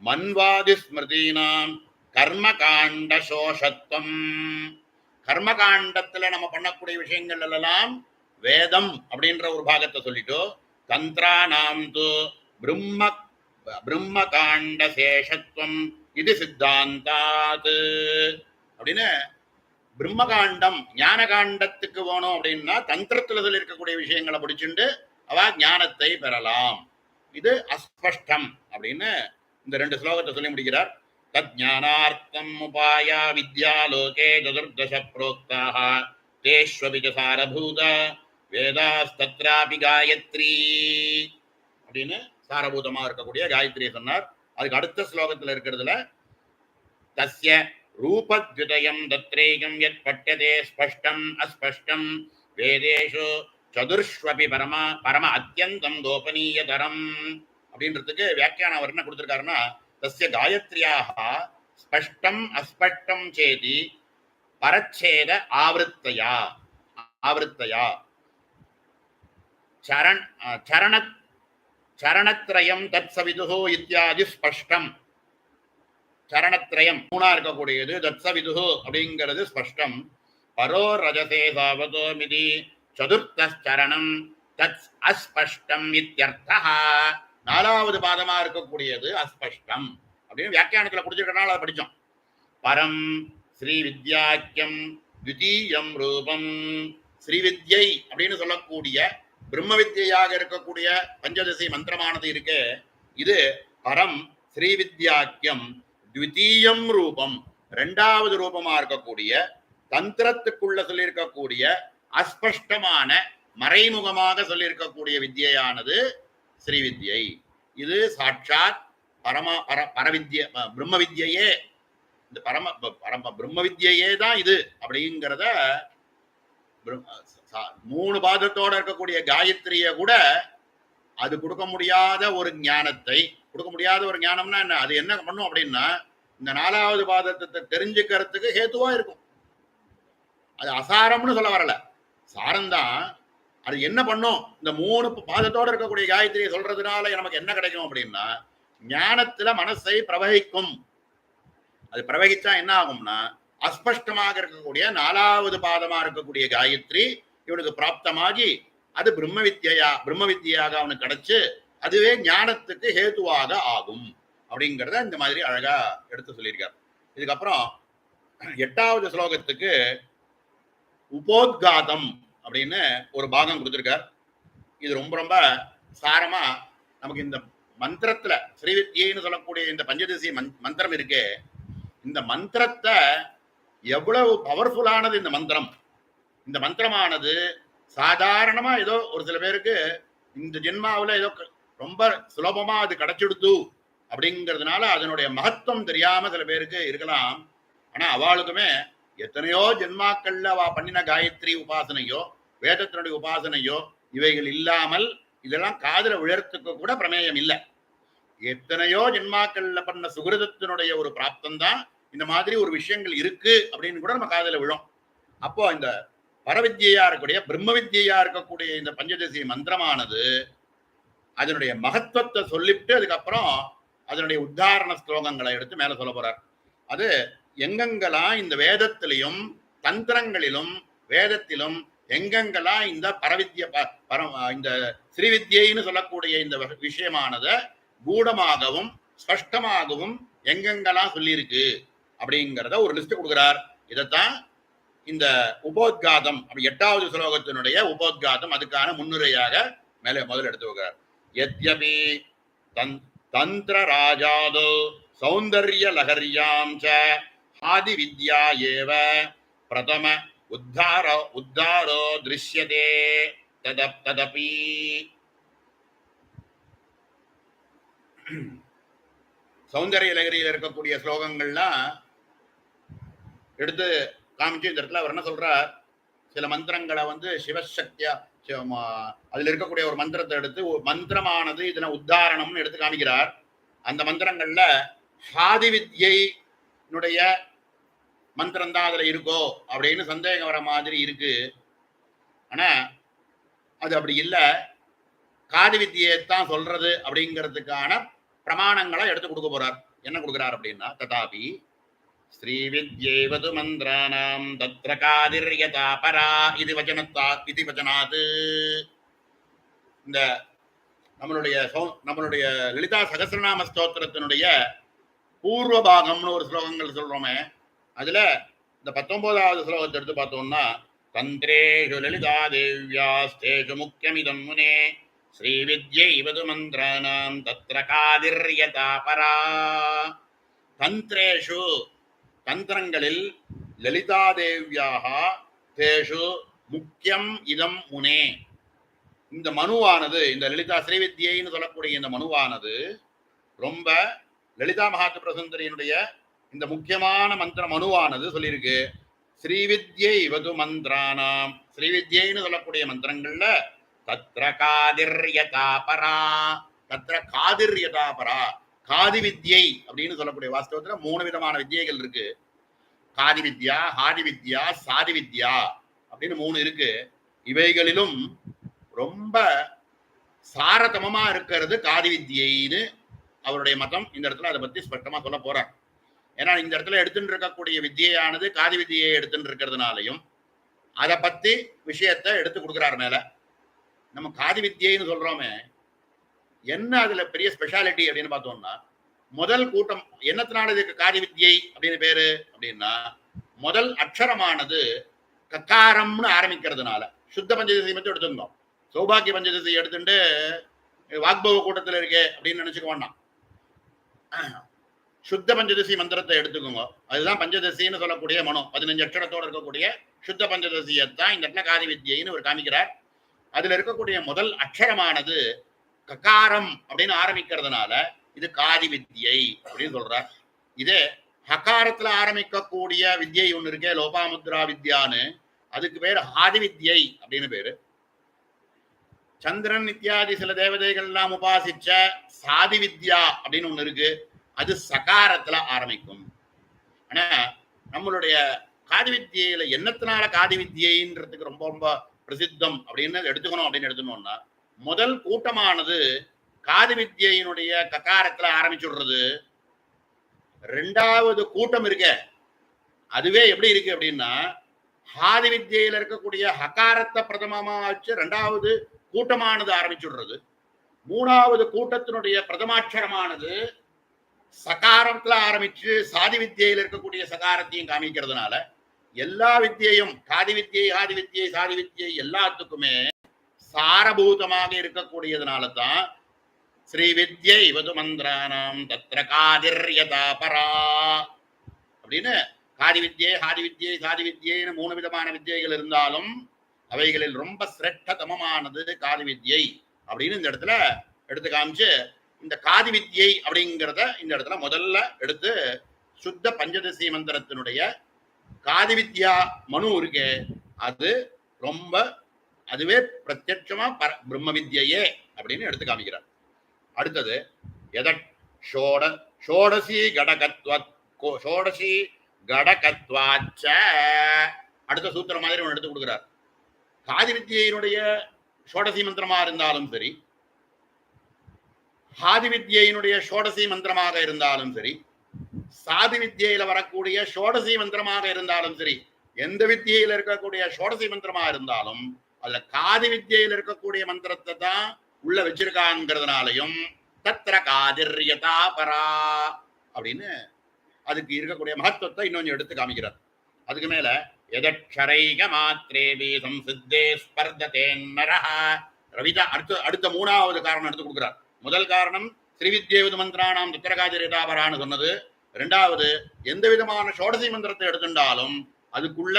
மன்வாதி ஸ்மிருதீனாம் கர்மகாண்ட சோஷத்துவம். கர்மகாண்டத்துல நம்ம பண்ணக்கூடிய விஷயங்கள் எல்லாம் வேதம் அப்படின்ற ஒரு பாகத்தை சொல்லிட்டு, தந்திரானாம் து பிரம்ம பிரம்மகாண்ட சேஷத்துவம் இது சித்தாந்தாத் அப்படின்னு பிரம்மகாண்டம் ஞான காண்டத்துக்கு போனோம் அப்படின்னா தந்திரத்துல சொல்லி இருக்கக்கூடிய விஷயங்களை பிடிச்சுண்டு அவ ஞானத்தை பெறலாம். இது அஸ்பஷ்டம் அப்படின்னு இந்த 2 ஸ்லோகத்தை சொல்லி முடிக்கிறார். தஜ்ஞானார்த்தம் உபாயா வித்யாலோகே சதுர்தச ப்ரோக்தாஹ தேஷ்வபி ச சாரபூத வேதாஸ்தத்ராபி காயத்ரி அப்படின்னு சாரபூதமா இருக்கக்கூடிய காயத்ரியை சொன்னார். அதுக்கு அடுத்த ஸ்லோகத்துல இருக்கிறதுல தஸ்ய ரூபத்யுதயம் தத்ரேயம் யத் பட்யதே ஸ்பஷ்டம் அஸ்பஷ்டம் வேதேஷு சதுர்ஷ்வபி பரம அத்தியந்தம் கோபனீயதரம் அப்படின்றதுக்கு வியாக்கியானம் அவர் என்ன கொடுத்திருக்காருன்னா, தஸ்ய காயத்ரியாக ஸ்பஷ்டம் அஸ்பஷ்டம் சேதி பரச்சேத ஆவருத்தயா ஆவருத்தயா சரணத்ரயம் தத் சவிதுஹு இத்தியாதி ஸ்பஷ்டம். சரணத்ரயம் 3 இருக்கக்கூடியது தத் சவிதுஹு அப்படிங்கிறது ஸ்பஷ்டம். பரோ ரஜசே சாவதோ மிதி சதுர்த்தரணம் தத் அஸ்பஷ்டம் இத்யர்த்தஹ. 4வது பாதமா இருக்கக்கூடியது அஸ்பஷ்டம் அப்படின்னு வியாக்கியானத்துல கொடுத்திருக்கனால அதை படிச்சோம். பரம் ஸ்ரீ வித்யாக்கியம் த்விதீயம் ரூபம். ஸ்ரீவித்யை அப்படின்னு சொல்லக்கூடிய பிரம்ம வித்யாக இருக்கக்கூடிய பஞ்சதசி மந்திரமானது இருக்கு. இது பரம் ஸ்ரீவித்யாக்கியம் த்விதீயம் ரூபம், 2வது ரூபமா இருக்கக்கூடிய தந்திரத்துக்குள்ள சொல்லியிருக்கக்கூடிய அஸ்பஷ்டமான மறைமுகமாக சொல்லியிருக்கக்கூடிய வித்யானது ஸ்ரீவித்யை. இது சாட்சாத் பரவித்ய பிரம்ம வித்யே. இந்த பரம பிரம்ம வித்யே தான் இது அப்படிங்கிறத 3 பாதத்தோட இருக்கக்கூடிய காயத்ரிய கூட அது கொடுக்க முடியாத ஒரு ஞானத்தை, கொடுக்க முடியாத ஒரு ஞானம்னா என்ன, அது என்ன பண்ணும் அப்படின்னா இந்த 4வது பாதத்தை தெரிஞ்சுக்கிறதுக்கு ஹேத்துவா இருக்கும். அது அசாரம்னு சொல்ல வரல, சாரம்தான். அது என்ன பண்ணும், இந்த 3 பாதத்தோட இருக்கக்கூடிய காயத்ரியை சொல்றதுனால நமக்கு என்ன கிடைக்கும் அப்படின்னா ஞானத்துல மனசை பிரவகிக்கும். அது பிரவகிச்சா என்ன ஆகும்னா அஸ்பஷ்டமாக இருக்கக்கூடிய 4வது பாதமா இருக்கக்கூடிய காயத்ரி இவனுக்கு பிராப்தமாகி அது பிரம்ம வித்யாக அவனுக்கு கிடைச்சு அதுவே ஞானத்துக்கு ஹேதுவாக ஆகும் அப்படிங்கிறத இந்த மாதிரி அழகா எடுத்து சொல்லியிருக்கார். இதுக்கப்புறம் 8வது ஸ்லோகத்துக்கு உபோத்காதம் அப்படின்னு ஒரு பாகம் கொடுத்திருக்கார். இது ரொம்ப ரொம்ப சாரமா நமக்கு இந்த மந்திரத்துல ஸ்ரீவித்யைன்னு சொல்லக்கூடிய இந்த பஞ்சதசி மந்திரம் இருக்கே, இந்த மந்திரத்தை எவ்வளவு பவர்ஃபுல்லானது இந்த மந்திரம். இந்த மந்திரமானது சாதாரணமா ஏதோ ஒரு சில பேருக்கு இந்த ஜென்மாவில் ஏதோ ரொம்ப சுலபமா அது கிடைச்சிடுத்து அப்படிங்கிறதுனால அதனுடைய மகத்துவம் தெரியாம சில பேருக்கு இருக்கலாம். ஆனா அவளுக்குமே எத்தனையோ ஜென்மாக்கள்ல அவ பண்ணின காயத்ரி உபாசனையோ வேதத்தினுடைய உபாசனையோ இவைகள் இல்லாமல் இதெல்லாம் காதுல விழறதுக்கு கூட பிரமேயம் இல்லை. எத்தனையோ ஜென்மாக்கள்ல பண்ண சுகிருதத்தினுடைய ஒரு பிராப்தம் தான் இந்த மாதிரி ஒரு விஷயங்கள் இருக்கு அப்படின்னு கூட நம்ம காதுல விழும். அப்போ இந்த பரவித்யா இருக்கக்கூடிய பிரம்ம வித்யா இருக்கக்கூடிய இந்த பஞ்சதசி மந்திரமானது அதனுடைய மகத்துவத்தை சொல்லிட்டு அதுக்கப்புறம் அதனுடைய உத்தாரண ஸ்லோகங்களை எடுத்து மேல சொல்ல போறார். அது எங்கெங்கெல்லாம் இந்த வேதத்திலையும் தந்திரங்களிலும் வேதத்திலும் எங்கெங்கெல்லாம் இந்த பரவித்ய இந்த ஸ்ரீவித்யைன்னு சொல்லக்கூடிய இந்த விஷயமானத கூடமாகவும் ஸ்பஷ்டமாகவும் எங்கெங்கெல்லாம் சொல்லியிருக்கு அப்படிங்கிறத ஒரு லிஸ்ட் கொடுக்கிறார். இதைத்தான் இந்த உபோத்காதம் 8வது ஸ்லோகத்தினுடைய உபோத்காதம் அதுக்கான முன்னுரையாக மேலே முதல் எடுத்து வைக்கிறார். யத்யபி தந்திர ராஜாதோ சௌந்தர்ய லஹர்யாம் ச ஆதி வித்யா ஏவ பிரதம உத்தாரோ திருஷ்யதே ததபி. சௌந்தர்ய லகரியில் இருக்கக்கூடிய ஸ்லோகங்கள்லாம் எடுத்து காமிச்சு இந்த இடத்துல அவர் என்ன சொல்றார், சில மந்திரங்களை சிவசக்தியா அதுல இருக்கக்கூடிய ஒரு மந்திரத்தை எடுத்து மந்திரமானது இதுல உத்தாரணம்னு எடுத்து காமிக்கிறார். அந்த மந்திரங்கள்ல ஆதி வித்யையினுடைய மந்திரம் தான் அதுல இருக்கோ அப்படின்னு சந்தேகம் வர மாதிரி இருக்கு. ஆனா அது அப்படி இல்லை, காதி வித்தியைத்தான் சொல்றது அப்படிங்கிறதுக்கான பிரமாணங்களை எடுத்து கொடுக்க போறார். என்ன கொடுக்கிறார் அப்படின்னா, ததாபி ஸ்ரீவித்யைவது மந்திரானாம் தத்ர காதிர்யதா பரா இது வச்சனாத். இந்த நம்மளுடைய லலிதா சகஸ்ரநாம ஸ்தோத்திரத்தினுடைய பூர்வ பாகம்னு ஒரு ஸ்லோகங்கள் சொல்றோமே, அதுல இந்த 19வது ஸ்லோகத்தை எடுத்து பார்த்தோம்னா, தந்திரேஷு லலிதா தேவ்யாஸ்தேஷு முக்கியமிதம் முனே ஸ்ரீவித்யைவது மந்திரானாம் தத்ர காதிர்யதா பரா. தந்திரேஷு தந்திரங்களில் லலிதாதேவியாக தேஷு முக்கியம் இதம் முனே. இந்த மனுவானது, இந்த லலிதா ஸ்ரீவித்யைன்னு சொல்லக்கூடிய இந்த மனுவானது ரொம்ப லலிதா மகாத்மிர சுந்தரியினுடைய இந்த முக்கியமான மந்திர மனுவானது சொல்லியிருக்கு. ஸ்ரீவித்யை வது மந்திரானாம், ஸ்ரீவித்யைன்னு சொல்லக்கூடிய மந்திரங்கள்ல தத்ர காதிர்யதா பரா, தத்ர காதிர்யதா பரா, காதி வித்யை அப்படின்னு சொல்லக்கூடிய வாஸ்தவத்துல 3 விதமான வித்யைகள் இருக்கு. காதி வித்யா, ஹாதி வித்யா, சாதி வித்யா அப்படின்னு 3 இருக்கு. இவைகளிலும் ரொம்ப சாரதமமா இருக்கிறது காதி வித்யைன்னு அவருடைய மதம். இந்த இடத்துல அதை பத்தி ஸ்பஷ்டமா சொல்ல போறார். ஏன்னா இந்த இடத்துல எடுத்துட்டு இருக்கக்கூடிய வித்யானது காதி வித்யை எடுத்துட்டு இருக்கிறதுனாலையும் அதை பத்தி விஷயத்தை எடுத்து கொடுக்குறாரு மேல. நம்ம காதி வித்யைன்னு சொல்றோமே, என்ன அதுல பெரிய ஸ்பெஷாலிட்டி அப்படின்னு பார்த்தோம்னா, முதல் கூட்டம் என்னத்தினால இதுக்கு காதி வித்யை அப்படின்னு பேரு அப்படின்னா, முதல் அக்ஷரமானது கக்காரம்னு ஆரம்பிக்கிறதுனால. சுத்த பஞ்சதசி மட்டும் எடுத்துருந்தோம், சௌபாகிய பஞ்சதசி எடுத்துட்டு வாக்பவ கூட்டத்தில் இருக்கே அப்படின்னு நினைச்சுக்க வேண்டாம். சுத்த பஞ்சதசி மந்திரத்தை எடுத்துக்கோங்க. அதுதான் பஞ்சதசின்னு சொல்லக்கூடிய மனோ 15 அக்ஷரத்தோடு இருக்கக்கூடிய சுத்த பஞ்சதசியத்தான் இந்த இடத்துல காதி வித்யைன்னு ஒரு காமிக்கிறார். அதுல இருக்கக்கூடிய முதல் அக்ஷரமானது ககாரம் அப்படின்னு ஆரம்பிக்கிறதுனால இது காதி வித்யை அப்படின்னு சொல்றார். இதே ஹகாரத்துல ஆரம்பிக்கக்கூடிய வித்யை ஒண்ணு இருக்கே, லோபாமுத்ரா வித்யான்னு, அதுக்கு பேர் ஆதி வித்யை அப்படின்னு பேரு. சந்திரன் இத்தியாதி சில தேவதைகள்லாம் உபாசிச்ச சாதி வித்யா அப்படின்னு ஒண்ணு இருக்கு, அது சகாரத்துல ஆரம்பிக்கும். ஆனா நம்மளுடைய காதி வித்யில என்னத்தினால காதி வித்யைன்றதுக்கு ரொம்ப ரொம்ப பிரசித்தம் அப்படின்னு எடுத்துக்கணும் அப்படின்னு எடுத்துக்கணும்னா, முதல் கூட்டமானது காதி வித்யினுடைய ககாரத்துல ஆரம்பிச்சுடுறது. 2வது கூட்டம் இருக்க அதுவே எப்படி இருக்கு அப்படின்னா, ஆதி வித்யில இருக்கக்கூடிய ஹகாரத்தை பிரதமமா வச்சு 2வது கூட்டமானது ஆரம்பிச்சுடுறது. 3வது கூட்டத்தினுடைய பிரதமாட்சரமானது சகாரத்துல ஆரம்பிச்சு சாதி வித்யில இருக்கக்கூடிய சகாரத்தையும் காமிக்கிறதுனால எல்லா வித்யையும் காதி வித்யை, ஆதி வித்யை, சாதி வித்யை எல்லாத்துக்குமே சாரபூதமாக இருக்கக்கூடியதுனால தான் ஸ்ரீ வித்யை வது மந்திரானாம் தத்ர காதிர்யதா பரா அப்படின்னு காதி வித்யை, ஆதி வித்யை, சாதி வித்யைன்னு 3 விதமான வித்யைகள் இருந்தாலும் அவைகளில் ரொம்ப சிரேஷ்டதமமானது காதி வித்யை அப்படின்னு இந்த இடத்துல எடுத்து காமிச்சு, இந்த காதி வித்யை அப்படிங்கிறத இந்த இடத்துல முதல்ல எடுத்து சுத்த பஞ்சதசி மந்திரத்தினுடைய காதி வித்யா மனு இருக்கு, அது ரொம்ப அதுவே பிரத்யட்சமா பிரம்ம வித்யையே அப்படின்னு எடுத்து காமிக்கிறார். அடுத்தது ஷோடசி கடகத்வாச்ச அடுத்த சூத்திரம் மாதிரி ஒன்று எடுத்து கொடுக்கிறார். காதி வித்யினுடைய ஷோடசி மந்திரமா இருந்தாலும் சரி, ஆதி வித்யினுடைய ஷோடசி மந்திரமாக இருந்தாலும் சரி, சாதி வித்யில வரக்கூடிய ஷோடசி மந்திரமாக இருந்தாலும் சரி, எந்த வித்தியில இருக்கக்கூடிய ஷோடசி மந்திரமா இருந்தாலும் அதுல காதி வித்யில இருக்கக்கூடிய மந்திரத்தை தான் உள்ள வச்சிருக்காங்கிறதுனாலையும் தத்ர காதிர்யதா பரா அப்படின்னு அதுக்கு இருக்கக்கூடிய மகத்துவத்தை இன்னொன்று எடுத்து காமிக்கிறார். அதுக்கு மேல எதக்ஷரைக மாத்ரேபி சம்சித்தே ஸ்பர்ததேன்னரஹ ரவிதா அடுத்த மூணாவது காரணம் எடுத்து கொடுக்கிறார். முதல் காரணம் ஸ்ரீவித்யேவது மந்திரானாம் தத்திரகாதிரதாபரான்னு சொன்னது. இரண்டாவது, எந்த விதமான ஷோடசி மந்திரத்தை எடுத்துட்டாலும் அதுக்குள்ள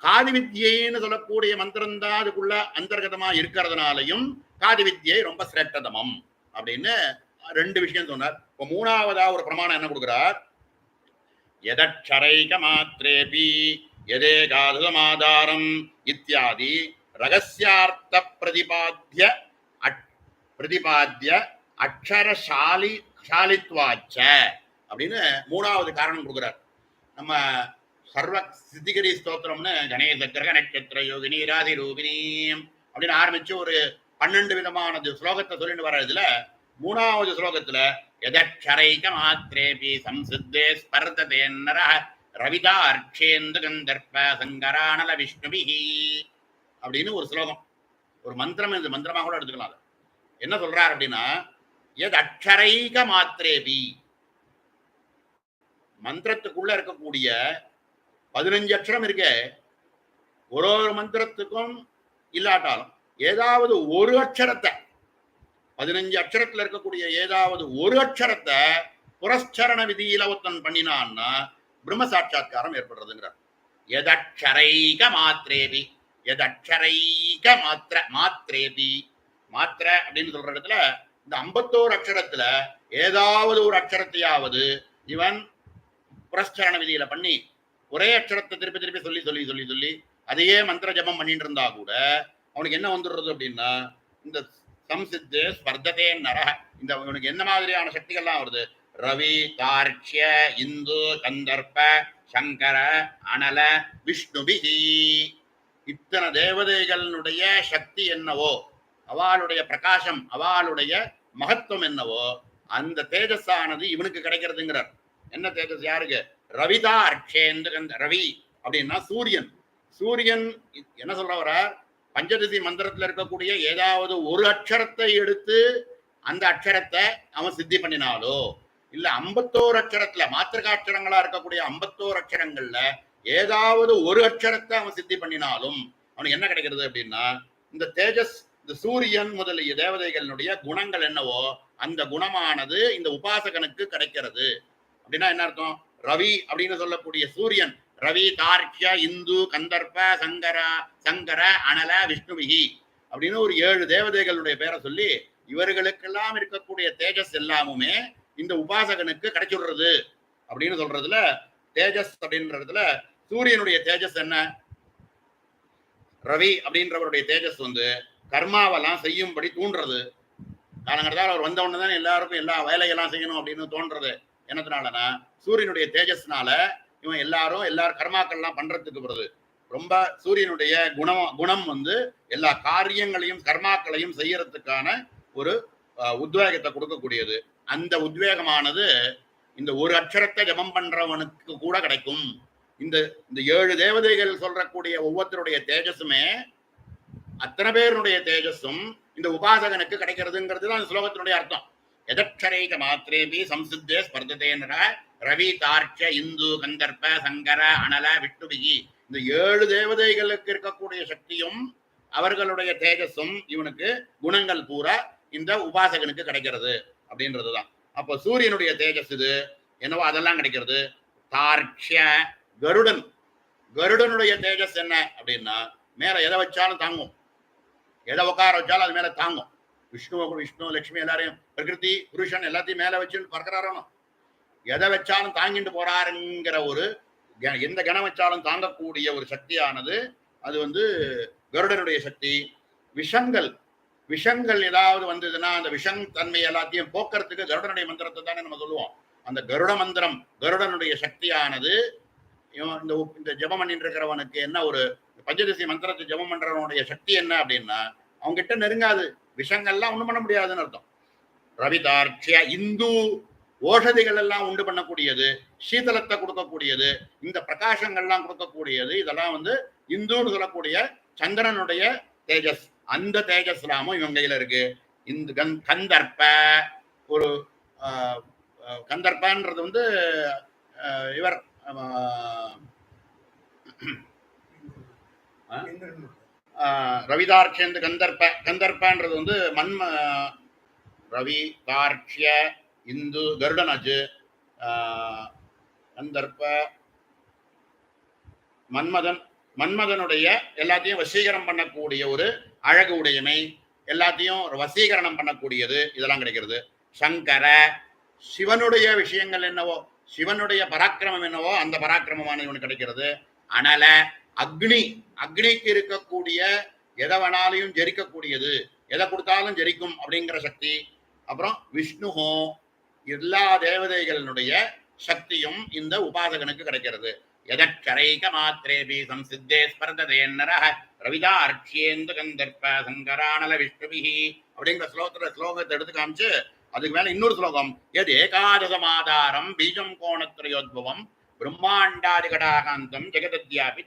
காதி வித்யைன்னு சொல்லக்கூடிய மந்திரம் தான் அதுக்குள்ள அந்தர்கதமா இருக்கிறதுனாலையும் காதி வித்யை ரொம்ப சிரேஷ்டதமம் அப்படின்னு ரெண்டு விஷயம் சொன்னார். இப்ப மூணாவதா ஒரு பிரமாணம் என்ன கொடுக்கிறார்? எதக்ஷரைக மாத்ரேபி எதேகாதுமாதாரம் இத்தியாதி ரகசியார்த்த பிரதிபாத்திய அக்ஷரசாலித்வாச்ச அப்படின்னு மூணாவது காரணம் கொடுக்கிறார். நம்ம சர்வ சித்திகரி ஸ்தோத்திரம்னு கணேச கிரக நட்சத்திர யோகினி ராதி ரூபினி அப்படின்னு ஆரம்பிச்சு ஒரு 12 விதமான ஸ்லோகத்தை சொல்லிட்டு வர இதுல மூணாவது ஸ்லோகத்துல எதக்ஷரைக மாத்ரேபி சம்சித்தே ஸ்பர்ததேன்னரஹ ரவிதா அர்ச்சேந்து கந்தர்ப்ப சங்கரானல விஷ்ணுபிஹி அப்படின்னு ஒரு ஸ்லோகம், ஒரு மந்திரம். இந்த மந்திரமா கூட எடுத்துக்கலாம். என்ன சொல்றார் அப்படின்னா, எது அக்ஷரைக மாத்ரேபி மந்திரத்துக்குள்ள இருக்கக்கூடிய 15 அக்ஷரம் இருக்க, ஒரு ஒரு மந்திரத்துக்கும் இல்லாட்டாலும் ஏதாவது ஒரு அக்ஷரத்தை 15 அக்ஷரத்துல இருக்கக்கூடிய ஏதாவது ஒரு அக்ஷரத்தை புரஸ்சரண விதியில ஒருத்தன் பண்ணினான்னா பிரம்ம சாட்சா்காரம் ஏற்படுறதுங்கிறார். எதக்ஷரைக மாத்ரேபி எதக்ஷரைக மாத்ரேபி மாத்திர அப்படின்னு சொல்ற இடத்துல இந்த 51 அக்ஷரத்துல ஏதாவது ஒரு அக்ஷரத்தையாவது இவன் புரஸ்சரண விதியில பண்ணி ஒரே அக்ஷரத்தை திருப்பி திருப்பி சொல்லி சொல்லி சொல்லி சொல்லி அதையே மந்திர ஜபம் பண்ணிட்டு இருந்தா கூட அவனுக்கு என்ன வந்துடுறது அப்படின்னா, இந்த சம்சித்து ஸ்பர்ததே நரஹ இந்த இவனுக்கு என்ன மாதிரியான சக்திகள்லாம் வருது? ரவி தார்க்ஷ்ய இந்து கந்தர்ப்ப சங்கர அனல விஷ்ணுபிஹி இத்தனை தேவதைகளுடைய சக்தி என்னவோ, அவளுடைய பிரகாசம், அவளுடைய மகத்துவம் என்னவோ, அந்த தேஜஸானது இவனுக்கு கிடைக்கிறதுங்கிறார். என்ன தேஜஸ் யாருக்கு? ரவிதா அர்ச்சேந்து ரவி அப்படின்னா சூரியன். சூரியன் என்ன சொல்றவர பஞ்சதசி மந்திரத்துல இருக்கக்கூடிய ஏதாவது ஒரு அக்ஷரத்தை எடுத்து அந்த அக்ஷரத்தை அவன் சித்தி பண்ணினாலோ, இல்ல 51 அக்ஷரத்துல மாத்திரகாட்சரங்களா இருக்கக்கூடிய 51 அக்ஷரங்கள்ல ஏதாவது ஒரு அக்ஷரத்தை அவன் சித்தி பண்ணினாலும் அவனுக்கு என்ன கிடைக்கிறது அப்படின்னா, இந்த தேஜஸ், இந்த சூரியன் முதலிய தேவதைகளுடைய குணங்கள் என்னவோ அந்த குணமானது இந்த உபாசகனுக்கு கிடைக்கிறது. அப்படின்னா என்ன அர்த்தம்? ரவி அப்படின்னு சொல்லக்கூடிய சூரியன், ரவி தார்க்ஷ்ய இந்து கந்தர்ப்ப சங்கர அனல விஷ்ணுவிஹி அப்படின்னு ஒரு 7 தேவதைகளுடைய பேரை சொல்லி இவர்களுக்கெல்லாம் இருக்கக்கூடிய தேஜஸ் எல்லாமுமே இந்த உபாசகனுக்கு கிடைச்சுடுறது அப்படின்னு சொல்றதுல தேஜஸ் அப்படின்றதுல சூரியனுடைய தேஜஸ் என்ன? ரவி அப்படின்றவருடைய தேஜஸ் கர்மாவெல்லாம் செய்யும்படி தூண்டுறது. காலங்கடத்தால் அவர் வந்த உடனே தான் எல்லாருக்கும் எல்லா வேலையெல்லாம் செய்யணும் அப்படின்னு தோன்றது. என்னத்தினாலனா சூரியனுடைய தேஜஸ்னால இவன் எல்லாரும் கர்மாக்கள்லாம் பண்றதுக்கு வருது. ரொம்ப சூரியனுடைய குணம் எல்லா காரியங்களையும் கர்மாக்களையும் செய்யறதுக்கான ஒரு உத்வேகத்தை கொடுக்கக்கூடியது. அந்த உத்வேகமானது இந்த ஒரு அக்ஷரத்தை ஜபம் பண்றவனுக்கு கூட கிடைக்கும். இந்த 7 தேவதைகள் சொல்றக்கூடிய ஒவ்வொருத்தருடைய தேஜஸுமே அத்தனை பேருடைய தேஜஸும் இந்த உபாசகனுக்கு கிடைக்கிறதுங்கிறது தான் ஸ்லோகத்தினுடைய அர்த்தம். எதக்ஷரைக மாத்ரேபி சம்சித்தே ஸ்பர்ததேன ரவி தார்க்ஷ்ய இந்து கந்தர்ப்ப சங்கர அனல விஷ்ணுபிஹி இந்த 7 தேவதைகளுக்கு இருக்கக்கூடிய சக்தியும் அவர்களுடைய தேஜஸும் இவனுக்கு குணங்கள் பூரா இந்த உபாசகனுக்கு கிடைக்கிறது அப்படின்றதுதான். அப்போ சூரியனுடைய தேஜஸ் இது என்னவோ அதெல்லாம் கிடைக்கிறது. தார்க்ஷ்ய கருடனுடைய தேஜஸ் என்ன அப்படின்னா, மேல எதை வச்சாலும் தாங்கும், எதை உட்கார வச்சாலும் அது மேல தாங்கும். விஷ்ணு லட்சுமி எல்லாரையும் பிரகிருதி புருஷன் எல்லாத்தையும் மேல வச்சு பறக்கிறாரோ, எதை வச்சாலும் தாங்கிட்டு போறாருங்கிற ஒரு எந்த கணம் வச்சாலும் தாங்கக்கூடிய ஒரு சக்தியானது அது கருடனுடைய சக்தி. விஷங்கள் ஏதாவது வந்ததுன்னா அந்த விஷம் தன்மை எல்லாத்தையும் போக்குறதுக்கு கருடனுடைய மந்திரத்தை தானே நம்ம சொல்லுவோம். அந்த கருட மந்திரம், கருடனுடைய சக்தியானது இந்த ஜபம் பண்ணிட்டு இருக்கிறவனுக்கு என்ன ஒரு பஞ்சதசி மந்திரத்தை ஜபம் பண்றவனுடைய சக்தி என்ன அப்படின்னா, அவங்க கிட்ட நெருங்காது, விஷங்கள்லாம் ஒண்ணும் பண்ண முடியாதுன்னு அர்த்தம். ரவிதார்ட்சிய இந்து ஓஷதிகள் எல்லாம் உண்டு பண்ணக்கூடியது, சீதளத்தை கொடுக்கக்கூடியது, இந்த பிரகாசங்கள்லாம் கொடுக்கக்கூடியது, இதெல்லாம் வந்து இந்துன்னு சொல்லக்கூடிய சந்திரனுடைய தேஜஸ். அந்த தேஜஸ் எல்லாமும் இவங்க கையில இருக்கு. இந்த கந்தர்ப்ப ஒரு கந்தர்ப்பன்றது வந்து இவர் ரவிதார்ட்சியந்து கந்தர்ப்பன்றது வந்து ரவி தார்ட்சிய இந்து கருடனாச்சு, கந்தர்ப்ப மன்மதனுடைய எல்லாத்தையும் வசீகரம் பண்ணக்கூடிய ஒரு அழகு உடையமை, எல்லாத்தையும் வசீகரணம் பண்ணக்கூடியது, இதெல்லாம் கிடைக்கிறது. சங்கர சிவனுடைய விஷயங்கள் என்னவோ, சிவனுடைய பராக்கிரமம் என்னவோ அந்த பராக்கிரமமான இவனுக்கு கிடைக்கிறது. அனல அக்னிக்கு இருக்கக்கூடிய எதை வேணாலையும் ஜெரிக்கக்கூடியது, எதை கொடுத்தாலும் ஜெரிக்கும் அப்படிங்கிற சக்தி. அப்புறம் விஷ்ணுஹோ எல்லா தேவதைகளினுடைய சக்தியும் இந்த உபாசகனுக்கு கிடைக்கிறது. எதற்கரைக மாத்திரேபி சம்சித்தே ஸ்பர்ததேன்னரஹ ரவிதார்ட்சியேந்து கந்தர்ப்ப சங்கரானல விஷ்ணுபிஹி அப்படிங்கிற ஸ்லோகத்தை எடுத்து காமிச்சு அதுக்கு மேல இன்னொரு ஸ்லோகம், எது ஏகாதசமாதாரம் பீஜம் கோணத்ரயோத்பவம் பிரம்மாண்டாதிகடாகாந்தம் ஜெகதத்யாபி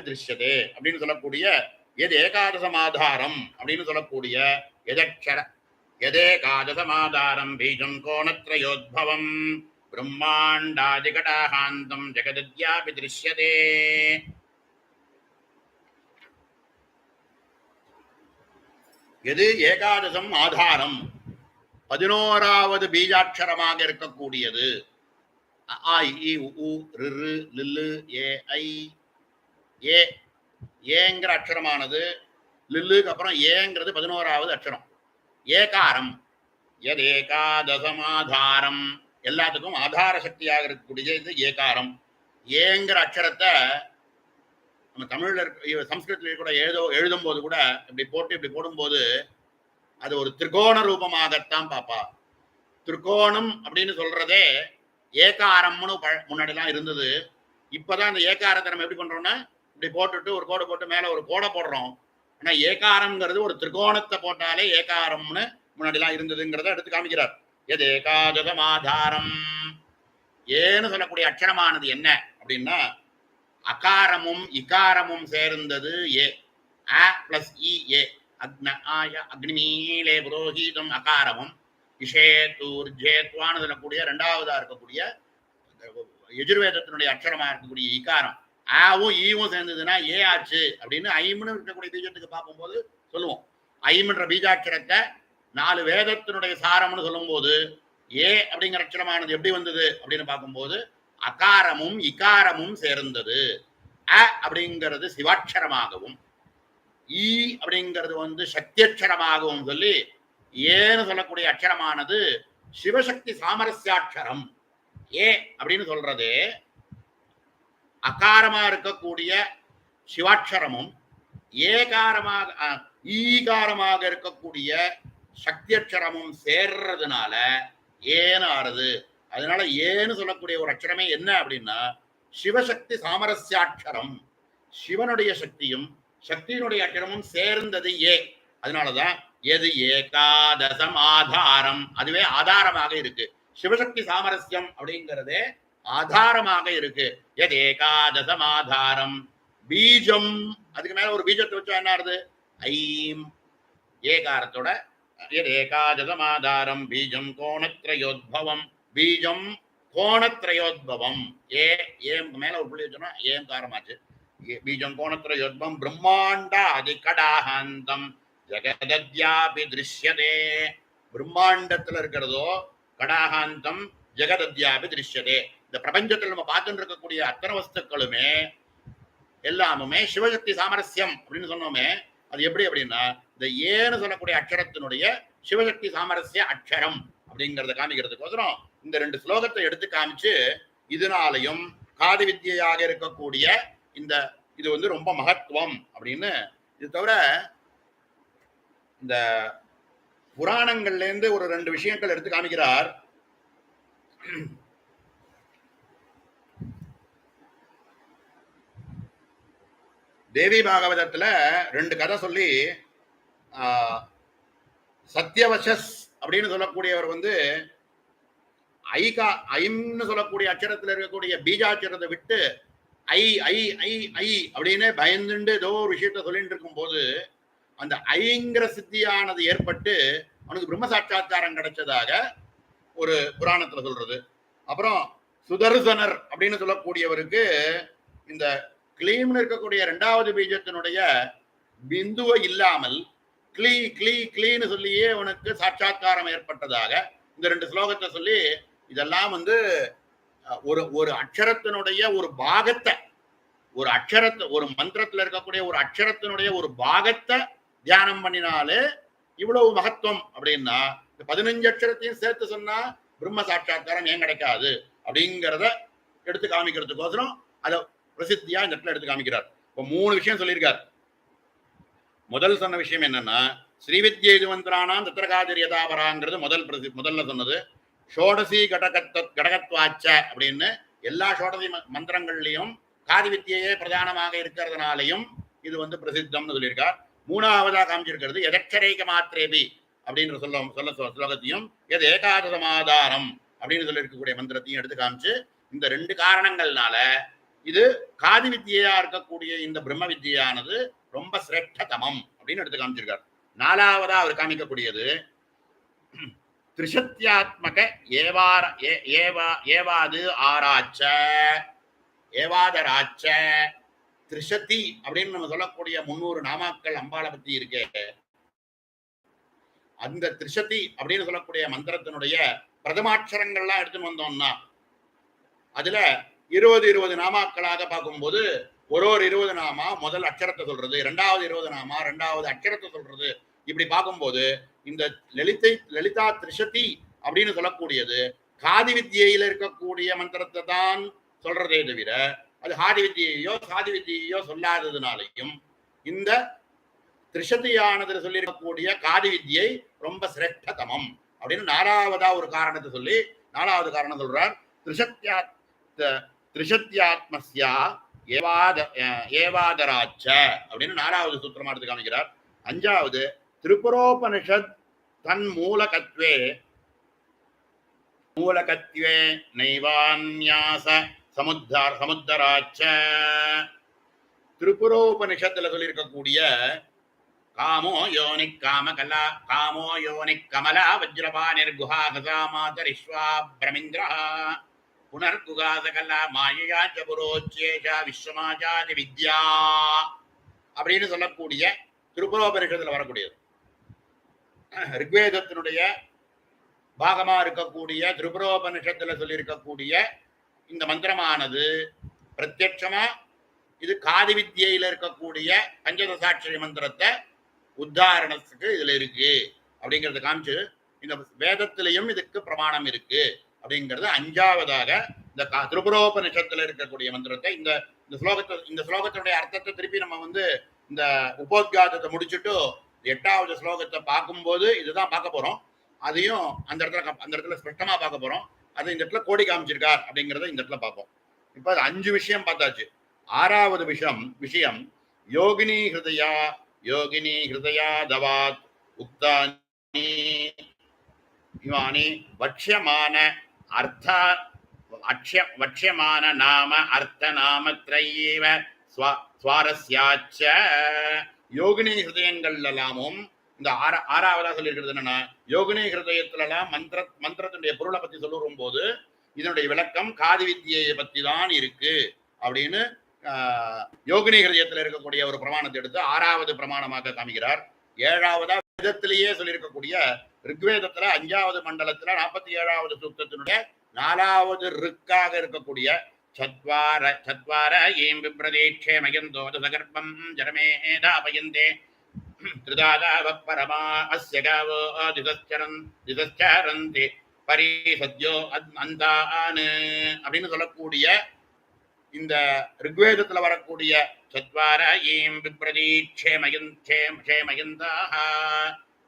திருஷ்யதே அப்படின்னு சொல்லக்கூடிய எது ஏகாதசமாதாரம் அப்படின்னு சொல்லக்கூடிய எதேகாதசமாதாரம் பீஜம் கோணத்ரயோத்பவம் பிரம்மாண்டாதிகடாகாந்தம் ஜெகதத்யாபி திருஷ்யதே. எது ஏகாதசம் ஆதாரம் 11வது பீஜாட்சரமாக இருக்கக்கூடியது. அ இ உ ரு லில்லு ஏ ஐ ஏ ஏங்கிற அக்ஷரமானது லில்லுக்கு அப்புறம் ஏங்கிறது 11வது அக்ஷரம். ஏகாரம் எது ஏகாதசமாதாரம் எல்லாத்துக்கும் ஆதார சக்தியாக இருக்கக்கூடிய இது ஏகாரம். ஏங்கிற அக்ஷரத்தை நம்ம தமிழ்ல சம்ஸ்கிருதத்தில் கூட எழுதும் போது கூட இப்படி போடும்போது அது ஒரு திரிகோண ரூபமாகத்தான் பாப்பா. திரிகோணம் அப்படின்னு சொல்றதே ஏகாரம்னு முன்னாடிலாம் இருந்தது. இப்பதான் அந்த ஏகாரத்தை நம்ம எப்படி பண்றோம்னா இப்படி போட்டுட்டு ஒரு கோடை போட்டு மேல ஒரு கோடை போடுறோம். ஆனா ஏகாரம்ங்கிறது ஒரு திரிகோணத்தை போட்டாலே ஏகாரம்னு முன்னாடிலாம் இருந்ததுங்கிறத எடுத்து காமிக்கிறார். எது ஏகாதசமாதாரம் ஏன்னு சொல்லக்கூடிய அக்ஷரமானது என்ன அப்படின்னா அகாரமும் இகாரமும் சேர்ந்தது ஏ. அ பிளஸ் இ ஏ. அக்னிமீலே புரோஹீதம் அகாரமும் இஷேத்தூர்ஜேத்வான்னு சொல்லக்கூடிய 2வதா இருக்கக்கூடிய எஜுர்வேதத்தினுடைய அக்ஷரமா இருக்கக்கூடிய இகாரம். ஆவும் ஈவும் சேர்ந்ததுன்னா ஏ ஆச்சு அப்படின்னு ஐம்னு இருக்கக்கூடிய பீஜத்துக்கு பார்க்கும்போது சொல்லுவோம். ஐம்ன்ற பீஜாட்சரத்தை 4 வேதத்தினுடைய சாரம்னு சொல்லும் போது ஏ அப்படிங்கிற அக்ஷரமானது எப்படி வந்தது அப்படின்னு பார்க்கும்போது அகாரமும் இகாரமும் சேர்ந்தது. அ அப்படிங்கிறது சிவாட்சரமாகவும் ஈ அப்படிங்கிறது வந்து சக்தியட்சரமாகவும் சொல்லி ஏன்னு சொல்லக்கூடிய அக்ஷரமானது சிவசக்தி சாமரஸ்யாட்சரம். ஏ அப்படின்னு சொல்றது அகாரமா இருக்கக்கூடிய சிவாட்சரமும் ஏகாரமாக ஈகாரமாக இருக்கக்கூடிய சக்தியட்சரமும் சேர்றதுனால ஏன்னு ஆறுது. அதனால ஏன்னு சொல்லக்கூடிய ஒரு அக்ஷரமே என்ன அப்படின்னா சிவசக்தி சாமரஸ்யாட்சரம். சிவனுடைய சக்தியும் சக்தியினுடைய அக்ஷரமும் சேர்ந்தது ஏ. அதனாலதான் எது ஏகாதசம் ஆதாரம் அதுவே ஆதாரமாக இருக்கு. சிவசக்தி சாமரஸ்யம் அப்படிங்கிறதே ஆதாரமாக இருக்கு. எது ஏகாதசம் ஆதாரம் பீஜம் அதுக்கு மேல ஒரு பீஜத்தை வச்சா என்ன ஆறுது ஐம் ஏகாரத்தோட எது ஏகாதசம் ஆதாரம் பீஜம் கோணத்ரயோத்பவம் பீஜம் கோணத்ரயோத்பவம் ஏ மேல ஒரு புள்ளி வச்சோம்னா ஏம் காரமாச்சு. பீஜம் கோணத்ரயோத்பவம் பிரம்மாண்டாதி கடாகாந்தம் ஜெகதத்யாபி திருஷ்யதே. பிரம்மாண்டத்துல இருக்கிறதோ கடாகாந்தம் ஜெகதத்யாபி திருஷ்யதே. இந்த பிரபஞ்சத்தில் நம்ம பார்த்துட்டு இருக்கக்கூடிய அத்தனை வஸ்துக்களுமே எல்லாமுமே சிவசக்தி சாமரஸ்யம் அப்படின்னு சொன்னோமே. அது எப்படி அப்படின்னா இந்த ஏன்னு சொல்லக்கூடிய அக்ஷரத்தினுடைய சிவசக்தி சாமரஸ்ய அக்ஷரம் அப்படிங்கிறத காமிக்கிறதுக்கோசரம் இந்த 2 ஸ்லோகத்தை எடுத்து காமிச்சு இதனாலையும் காதி வித்தியாக இருக்கக்கூடிய இந்த இது வந்து ரொம்ப மகத்துவம் அப்படின்னு. இது தவிர இந்த புராணங்கள்ல இருந்து ஒரு 2 விஷயங்கள் எடுத்து காமிக்கிறார். தேவி பாகவதத்துல 2 கதை சொல்லி சத்யவசஸ் அப்படின்னு சொல்லக்கூடியவர் ஐகா ஐம்னு சொல்லக்கூடிய அச்சரத்தில் இருக்கக்கூடிய பீஜாட்சரத்தை விட்டு ஐ ஐ ஐ ஐ அப்படின்னு பயந்துண்டு ஏதோ ஒரு விஷயத்த சொல்லிட்டு இருக்கும் போது அந்த ஐங்கிற சித்தியானது ஏற்பட்டு அவனுக்கு பிரம்ம சாட்சா்காரம் கிடைச்சதாக ஒரு புராணத்துல சொல்றது. அப்புறம் சுதர்சனர் அப்படின்னு சொல்லக்கூடியவருக்கு இந்த கிளீம்னு இருக்கக்கூடிய இரண்டாவது பீஜத்தினுடைய பிந்துவை இல்லாமல் கிளீ கிளீ கிளீன்னு சொல்லியே அவனுக்கு சாட்சா்காரம் ஏற்பட்டதாக இந்த 2 ஸ்லோகத்தை சொல்லி இதெல்லாம் ஒரு ஒரு அக்ஷரத்தினுடைய ஒரு பாகத்தை, ஒரு அக்ஷரத்தை, ஒரு மந்திரத்துல இருக்கக்கூடிய ஒரு அக்ஷரத்தினுடைய ஒரு பாகத்தை தியானம் பண்ணினாலே இவ்வளவு மகத்துவம் அப்படின்னா, இந்த 15 அக்ஷரத்தையும் சேர்த்து சொன்னா பிரம்ம சாட்சா்காரம் ஏன் கிடைக்காது அப்படிங்கிறத எடுத்து காமிக்கிறதுக்கோசரம் அதை பிரசித்தியா இந்த இடத்துல எடுத்து காமிக்கிறார். இப்போ 3 விஷயம் சொல்லியிருக்கார். முதல் சொன்ன விஷயம் என்னன்னா, ஸ்ரீவித்யை மந்திரானாம் தத்திரகாதிரியதாபராங்கிறது முதல்ல சொன்னது. ஷோடசி கடகத்வாச்ச அப்படின்னு எல்லா ஷோடசி மந்திரங்கள்லையும் காதி வித்தியையே பிரதானமாக இருக்கிறதுனாலையும் இது பிரசித்தம்னு சொல்லியிருக்கார். 3ஆவதா காமிச்சிருக்கிறது எதக்ஷரைக மாத்திரேபி அப்படின்ற ஸ்லோகத்தையும் எது ஏகாதசமாதாரம் அப்படின்னு சொல்லி இருக்கக்கூடிய மந்திரத்தையும் எடுத்து காமிச்சு இந்த 2 காரணங்கள்னால இது காதி வித்தியா இருக்கக்கூடிய இந்த பிரம்ம வித்தியானது ரொம்ப சிரேஷ்டதமம் அப்படின்னு எடுத்து காமிச்சிருக்கார். 4ஆவதா அவர் காமிக்கக்கூடியது திரிசத்யாத்மக ஏவாது ஆராய்ச்ச ஏவாதராச்ச திரிசதி அப்படின்னு நம்ம சொல்லக்கூடிய 300 நாமாக்கள் அம்பாளை பத்தி இருக்கே. அந்த திரிசதி அப்படின்னு சொல்லக்கூடிய மந்திரத்தினுடைய பிரதமாட்சரங்கள்லாம் எடுத்துன்னு வந்தோம்னா அதுல 20 நாமாக்களாக பார்க்கும்போது ஒரு 20 நாமா முதல் அக்ஷரத்தை சொல்றது, 2வது 20 நாமா 2வது அக்ஷரத்தை சொல்றது. இப்படி பார்க்கும்போது இந்த லலிதா திரிசதி அப்படின்னு சொல்லக்கூடியது காதி வித்தியில இருக்கக்கூடிய மந்திரத்தை தான் சொல்றதே தவிர அது ஆதி வித்தியையோ சாதி வித்தியையோ சொல்லாததுனாலையும் இந்த திரிசதியானதுல சொல்லியிருக்கக்கூடிய காதி வித்தியை ரொம்ப சிரேஷ்டதமம் அப்படின்னு 4ஆவதா ஒரு காரணத்தை சொல்லி 4வது காரணம் சொல்றார். திரிசத்யாத்மஸ்யா ஏவாதராச்ச அப்படின்னு 4வது சூத்திரமா எடுத்து காமிக்கிறார். 5வது திரிபுரோபனிஷத் தன் மூலகத்வே நைவான்யாச சமுத்தராச்ச. திரிபுரோபனிஷத்துல சொல்லியிருக்கக்கூடிய காமோ யோனிக் கமலா வஜ்ரபானிர்குஹா ஹசாமாதரிஷ்வா பிரமிந்திரா புனர்குகாசகலா மாயையா ஜபுரோச்சேஷா விஸ்வமாஜாதி வித்யா அப்படின்னு சொல்லக்கூடிய திரிபுரோபனிஷத்துல வரக்கூடியது. ரிக்வேதத்தினுடைய பாகமா இருக்கக்கூடிய திரிபுரோபனிஷத்துல சொல்லி இருக்கக்கூடிய இந்த மந்திரமானது பிரத்யட்சமா இது காதி வித்தியில இருக்கக்கூடிய பஞ்சதசாட்சரி மந்திரத்தை உத்தாரணத்துக்கு இதுல இருக்கு அப்படிங்கறத காமிச்சு இந்த வேதத்திலையும் இதுக்கு பிரமாணம் இருக்கு அப்படிங்கிறது 5ஆவதாக இந்த திரிபுரோபனிஷத்துல இருக்கக்கூடிய மந்திரத்தை இந்த ஸ்லோகத்தினுடைய அர்த்தத்தை திருப்பி நம்ம இந்த உபோத்காதத்தை முடிச்சுட்டு 8வது ஸ்லோகத்தை பார்க்கும்போது இதுதான் பார்க்க போறோம். அதையும் அந்த இடத்துல ஸ்பஷ்டமா பார்க்க போறோம். அது இந்த இடத்துல கோடி காமிச்சிருக்கார் அப்படிங்கறத இந்த இடத்துல பார்ப்போம். இப்ப 5 விஷயம் பார்த்தாச்சு. 6வது விஷயம் யோகினி ஹிருதயா தவாத் உக்தானி இவானி வக்ஷ்யமான வக்ஷ்யமான நாம அர்த்த நாமத்ரயேவ ஸ்வாரஸ்யாச்ச. யோகினி ஹிருதயங்கள் எல்லாமும் இந்த 6ஆவதா சொல்லியிருக்கிறது என்னன்னா, யோகினி ஹிருதயத்துல எல்லாம் மந்திரத்தினுடைய பொருளை பத்தி சொல்லும் போது இதனுடைய விளக்கம் காதி வித்தியை பத்தி தான் இருக்கு அப்படின்னு யோகினி ஹிருதயத்துல இருக்கக்கூடிய ஒரு பிரமாணத்தை எடுத்து 6வது பிரமாணமாக காமிக்கிறார். 7ஆவதா வேதத்திலேயே சொல்லியிருக்கக்கூடிய ரிக்வேதத்துல 5வது மண்டலத்துல 47வது சூக்தத்தினுடைய 4வது ரிக்காக இருக்கக்கூடிய சத்வார ஏம் விப்ரதீட்சே மயந்தோ தகர்ப்பம் ஜரமேதாபயந்தே திருதாதாவ பரமா அஸ்ய காவோ திதச்சரந்தி பரிசத்யோ அந்தான் அப்படின்னு சொல்லக்கூடிய இந்த ரிக்வேதத்துல வரக்கூடிய சத்வார ஏம் விப்ரதீட்சே மயந்தாக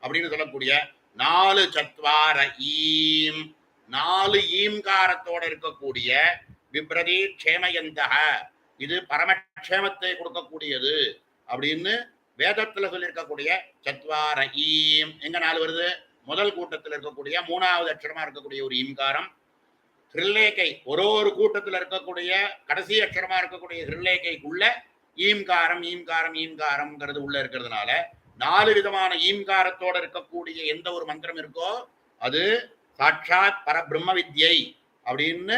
அப்படின்னு சொல்லக்கூடிய 4 சத்வார ஈம் 4 ஈம்காரத்தோட இருக்கக்கூடிய விப்ரதீட்சேமயந்தக இது பரமக்ஷேமத்தை கொடுக்கக்கூடியது அப்படின்னு வேதத்துல சொல்லியிருக்கக்கூடிய சத்வார ஈம் எங்க 4 வருது? முதல் கூட்டத்தில் இருக்கக்கூடிய 3வது அக்ஷரமா இருக்கக்கூடிய ஒரு ஈம்காரம். ஹிருல்லேகை ஒரு கூட்டத்தில் இருக்கக்கூடிய கடைசி அக்ஷரமா இருக்கக்கூடிய ஹிருல்லேகைக்குள்ள ஈம்காரம் ஈம்காரம் ஈம்காரம்ங்கிறது உள்ள இருக்கிறதுனால 4 விதமான ஈம்காரத்தோட இருக்கக்கூடிய எந்த ஒரு மந்திரம் இருக்கோ அது சாட்சாத் பரபிரம்ம வித்யை அப்படின்னு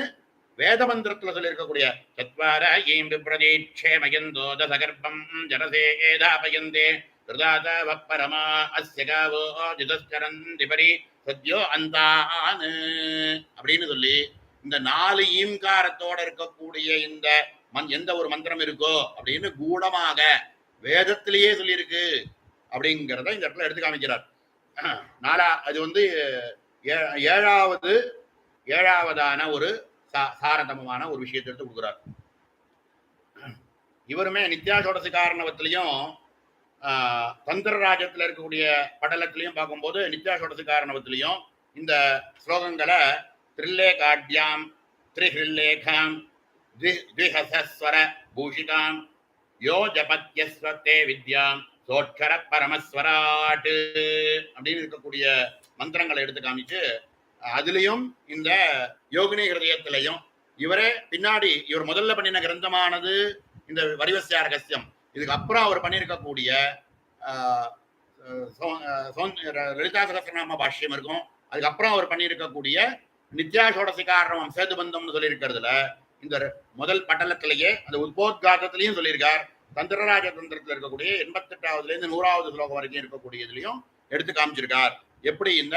வேத மந்திரத்துல சொல்லி இருக்கக்கூடிய சத்வார ஈம் விப்ரதீட்சே மயந்தோ தசகர்ப்பம் ஜனசேதாபயந்தே கிருதாத வப்பரமா அஸ்ய காவோ ஜிதஸ்கரந்தி பரி சத்யோ அந்தான் அப்படின்னு சொல்லி இந்த 4 ஈம்காரத்தோட இருக்கக்கூடிய இந்த எந்த ஒரு மந்திரம் இருக்கோ அப்படின்னு கூடமாக வேதத்திலேயே சொல்லியிருக்கு அப்படிங்கிறத இந்த இடத்துல எடுத்து காமிக்கிறார். அது வந்து ஏழாவதான ஒரு சாரதமமான ஒரு விஷயத்தை எடுத்து கொடுக்குறார். இவருமே நித்யாசோடசி காரணவத்திலையும் தந்திரராஜத்துல இருக்கக்கூடிய படலத்திலையும் பார்க்கும்போது நித்யாசோடசி காரணவத்திலையும் இந்த ஸ்லோகங்களை திரில்லேகாட்யாம் திரிஹிருல்லேகாம் த்விஹசஸ்வர பூஷிதாம் யோ ஜபத்யஸ்வத்தே வித்யாம் சோட்சர பரமஸ்வராட்டு அப்படின்னு இருக்கக்கூடிய மந்திரங்களை எடுத்து காமிச்சு அதுலயும் இந்த யோகினி ஹிருதயத்திலையும் இவரே பின்னாடி இவர் முதல்ல பண்ணின கிரந்தமானது இந்த வரிவசிய ரகசியம். இதுக்கு அப்புறம் அவர் பண்ணியிருக்கக்கூடிய லலிதா சகஸ்ரநாம பாஷ்யம் இருக்கும். அதுக்கப்புறம் அவர் பண்ணியிருக்கக்கூடிய நித்யாசோடசி காரணம் சேதுபந்தம்னு சொல்லியிருக்கிறதுல இந்த முதல் பட்டலத்திலேயே அந்த உத்போத்காதத்திலையும் சொல்லியிருக்கார். தந்திரராஜ தந்திரத்தில் இருக்கக்கூடிய 88வதுல இருந்து 100வது ஸ்லோகம் வரைக்கும் இருக்கக்கூடிய இதுலயும் எடுத்து காமிச்சிருக்கார். எப்படி இந்த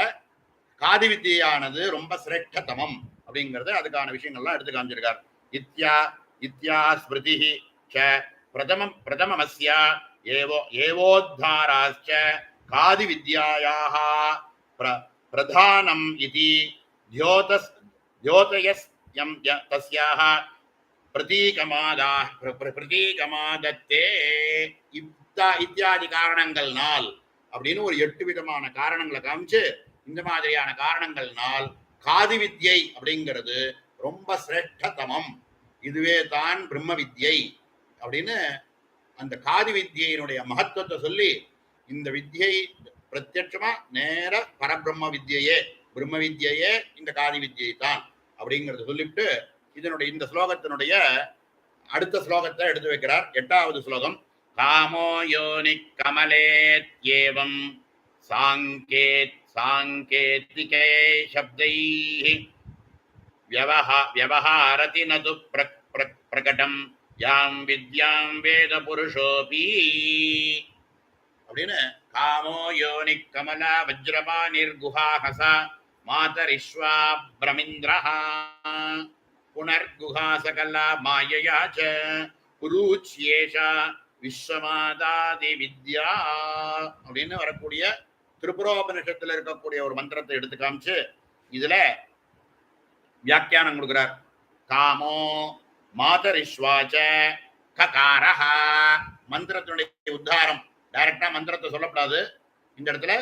காதி வித்தியானது ரொம்ப சிரேஷ்டதமம் அப்படிங்கறது அதுக்கான விஷயங்கள்லாம் எடுத்து காமிச்சிருக்கார். இத்யா ஸ்மிருதி பிரதமமஸ்ய ஏவோத்தாராச்ச காதி வித்யாயாः பிரதானம் இதி தியோதயஸ்யம் தஸ்யாः பிரதீகமாதத்தே இத்தியாதி காரணங்கள்னால் அப்படின்னு ஒரு 8 விதமான காரணங்களை காமிச்சு இந்த மாதிரியான காரணங்கள்னால் காதி வித்யை அப்படிங்கிறது ரொம்ப சிரேஷ்டதமம், இதுவே தான் பிரம்ம வித்யை அப்படின்னு அந்த காதி வித்யினுடைய மகத்துவத்தை சொல்லி இந்த வித்யை பிரத்யட்சமா நேர பரபிரம்ம வித்யையே பிரம்ம வித்யையே இந்த காதி வித்யை தான் அப்படிங்கறத சொல்லிவிட்டு இதனுடைய இந்த ஸ்லோகத்தினுடைய அடுத்த ஸ்லோகத்தை எடுத்து வைக்கிறார். 8வது ஸ்லோகம். காமோ யோனி கமலேத்யேவம் சாங்கேதிகே சப்தைஹி வியவஹாரதி நது பிரகடம் யாம் வித்யாம் வேத புருஷோபி அப்படின்னு காமோ யோனி கமலா வஜ்ரபாணிர்குஹாஹசா மாதரிஷ்வா பிரமிந்திரஹா புனர்குஹா சகலா மாயயா ச குருச்யேஷா விஸ்வமாதாதி வித்யா அப்படின்னு வரக்கூடிய திரிபுரோபனிஷத்துல இருக்கக்கூடிய ஒரு மந்திரத்தை எடுத்து காமிச்சு இதுல வியாக்கியானம் கொடுக்கிறார். காமோ மாதரிஷ்வாச்ச ககாரஹ மந்திரத்தினுடைய உத்தாரம். டைரக்டா மந்திரத்தை சொல்லப்படாது, இந்த இடத்துல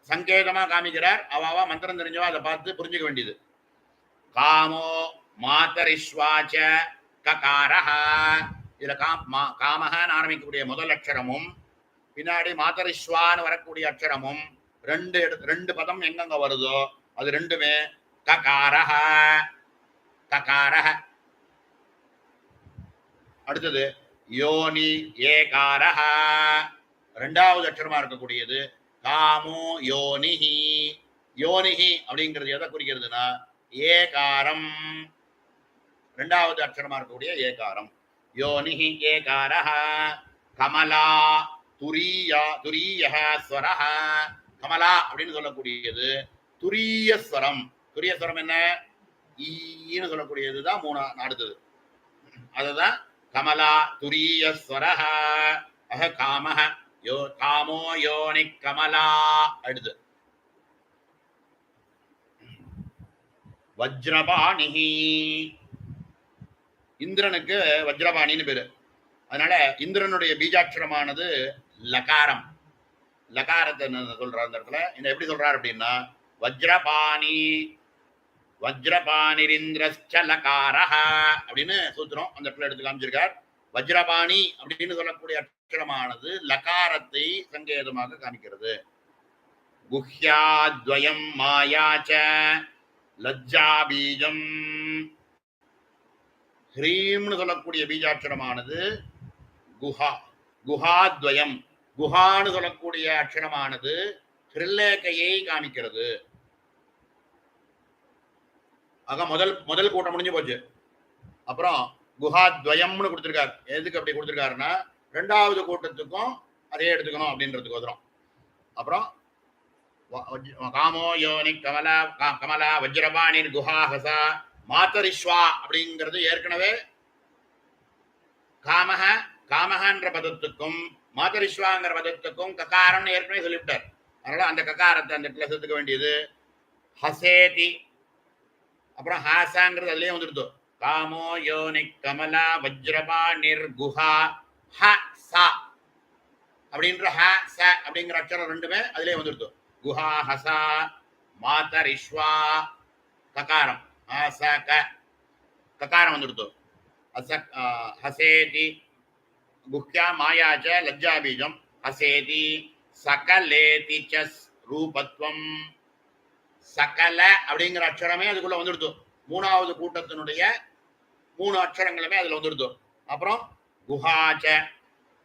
சங்கேதமா காமிக்கிறார். அவாவா மந்திரம் தெரிஞ்சவா அதை பார்த்து புரிஞ்சுக்க வேண்டியது. காமோ மாதரிஷ்வாச்ச ககாரஹ இதுல காமஹன்னு ஆரம்பிக்கக்கூடிய முதல் அக்ஷரமும் பின்னாடி மாதரிஷ்வான்னு வரக்கூடிய அக்ஷரமும் ரெண்டு பதம் எங்கெங்க வருதோ அது ரெண்டுமே ககாரஹ ககாரஹ. அடுத்தது யோனி ஏகாரஹ 2வது அக்ஷரமா இருக்கக்கூடியது காமோ யோனிஹி. யோனிஹி அப்படிங்கிறது எதை குறிக்கிறதுனா ஏகாரம், 2வது அக்ஷரமா இருக்கக்கூடிய ஏகாரம். யோனிஹி ஏகாரஹ. கமலா துரியஹ ஸ்வரஹ. கமலா அப்படின்னு சொல்லக்கூடியது துரிய ஸ்வரம். துரிய ஸ்வரம் என்ன? ஈன்னு சொல்லக்கூடியதுதான் அடுத்தது. அதுதான் கமலா துரிய ஸ்வரஹ. காமஹ காமோ யோனி கமலா. அடுத்து வஜ்ரபாணிஹி. இந்திரனுக்கு வஜ்ரபாணின்னு பேரு. அதனால இந்திரனுடைய பீஜாட்சரமானது லகாரம். லகாரத்தை சொல்றார் அந்த இடத்துல. என்ன எப்படி சொல்றாரு அப்படின்னா வஜ்ரபாணிரிந்திரஸ்ச லகாரஹ அப்படின்னு சூத்திரம் அந்த இடத்துல எடுத்து காமிச்சிருக்கார். வஜ்ரபாணி அப்படின்னு சொல்லக்கூடிய அக்ஷரமானது லகாரத்தை சங்கேதமாக காமிக்கிறது. குஹ்யாத்வயம் மாயாச்ச லஜ்ஜா பீஜம். ஹ்ரீம்னு சொல்லக்கூடிய பீஜாட்சரமானது குஹா, குஹாத்வயம், குஹான்னு சொல்லக்கூடிய அக்ஷரமானது ஹிருல்லேகையை காமிக்கிறது. ஆக முதல் கூட்டம் முடிஞ்சு போச்சு. அப்புறம் குஹாத்வயம்னு கொடுத்திருக்காரு. எதுக்கு அப்படி கொடுத்திருக்காருன்னா ரெண்டாவது கூட்டத்துக்கும் அதே எடுத்துக்கணும் அப்படின்றதுக்கு வரும். அப்புறம் காமோ யோனி கமலா கமலா வஜ்ரபாணிர் குஹாஹசா மாத்தரிஸ்வா அப்படிங்கிறது ஏற்கனவே காமஹ காமஹன்ற பதத்துக்கும் மாத்தரிஸ்வாங்கிற பதத்துக்கும் ககாரம்னு ஏற்கனவே சொல்லிவிட்டார். அதனால அந்த ககாரத்தை அந்த இடத்துல சேர்த்துக்க வேண்டியது. ஹசேதி அப்புறம் ஹாசாங்கிறது அதுலயே வந்துடுது. காமோ யோனி கமலா வஜ்ரபாணிர் குஹா ஹ சா அப்படின்ற ஹ ச அப்படிங்கிற அக்ஷரம் ரெண்டுமே அதுலயே வந்துடுது. குஹா ஹசா மாதரிஸ்வா ககாரம் ஹச க ககாரம் வந்துடுது. ஹசேதி குஹ்யா மாயாச்ச லஜ்ஜா பீஜம் ஹசேதி சகலேதி ச ரூபத்வம். சகல அப்படிங்கிற அக்ஷரமே அதுக்குள்ள வந்துடுது. மூணாவது கூட்டத்தினுடைய 3 அக்ஷரங்களுமே அதுல வந்துடுது. அப்புறம் குஹாச்ச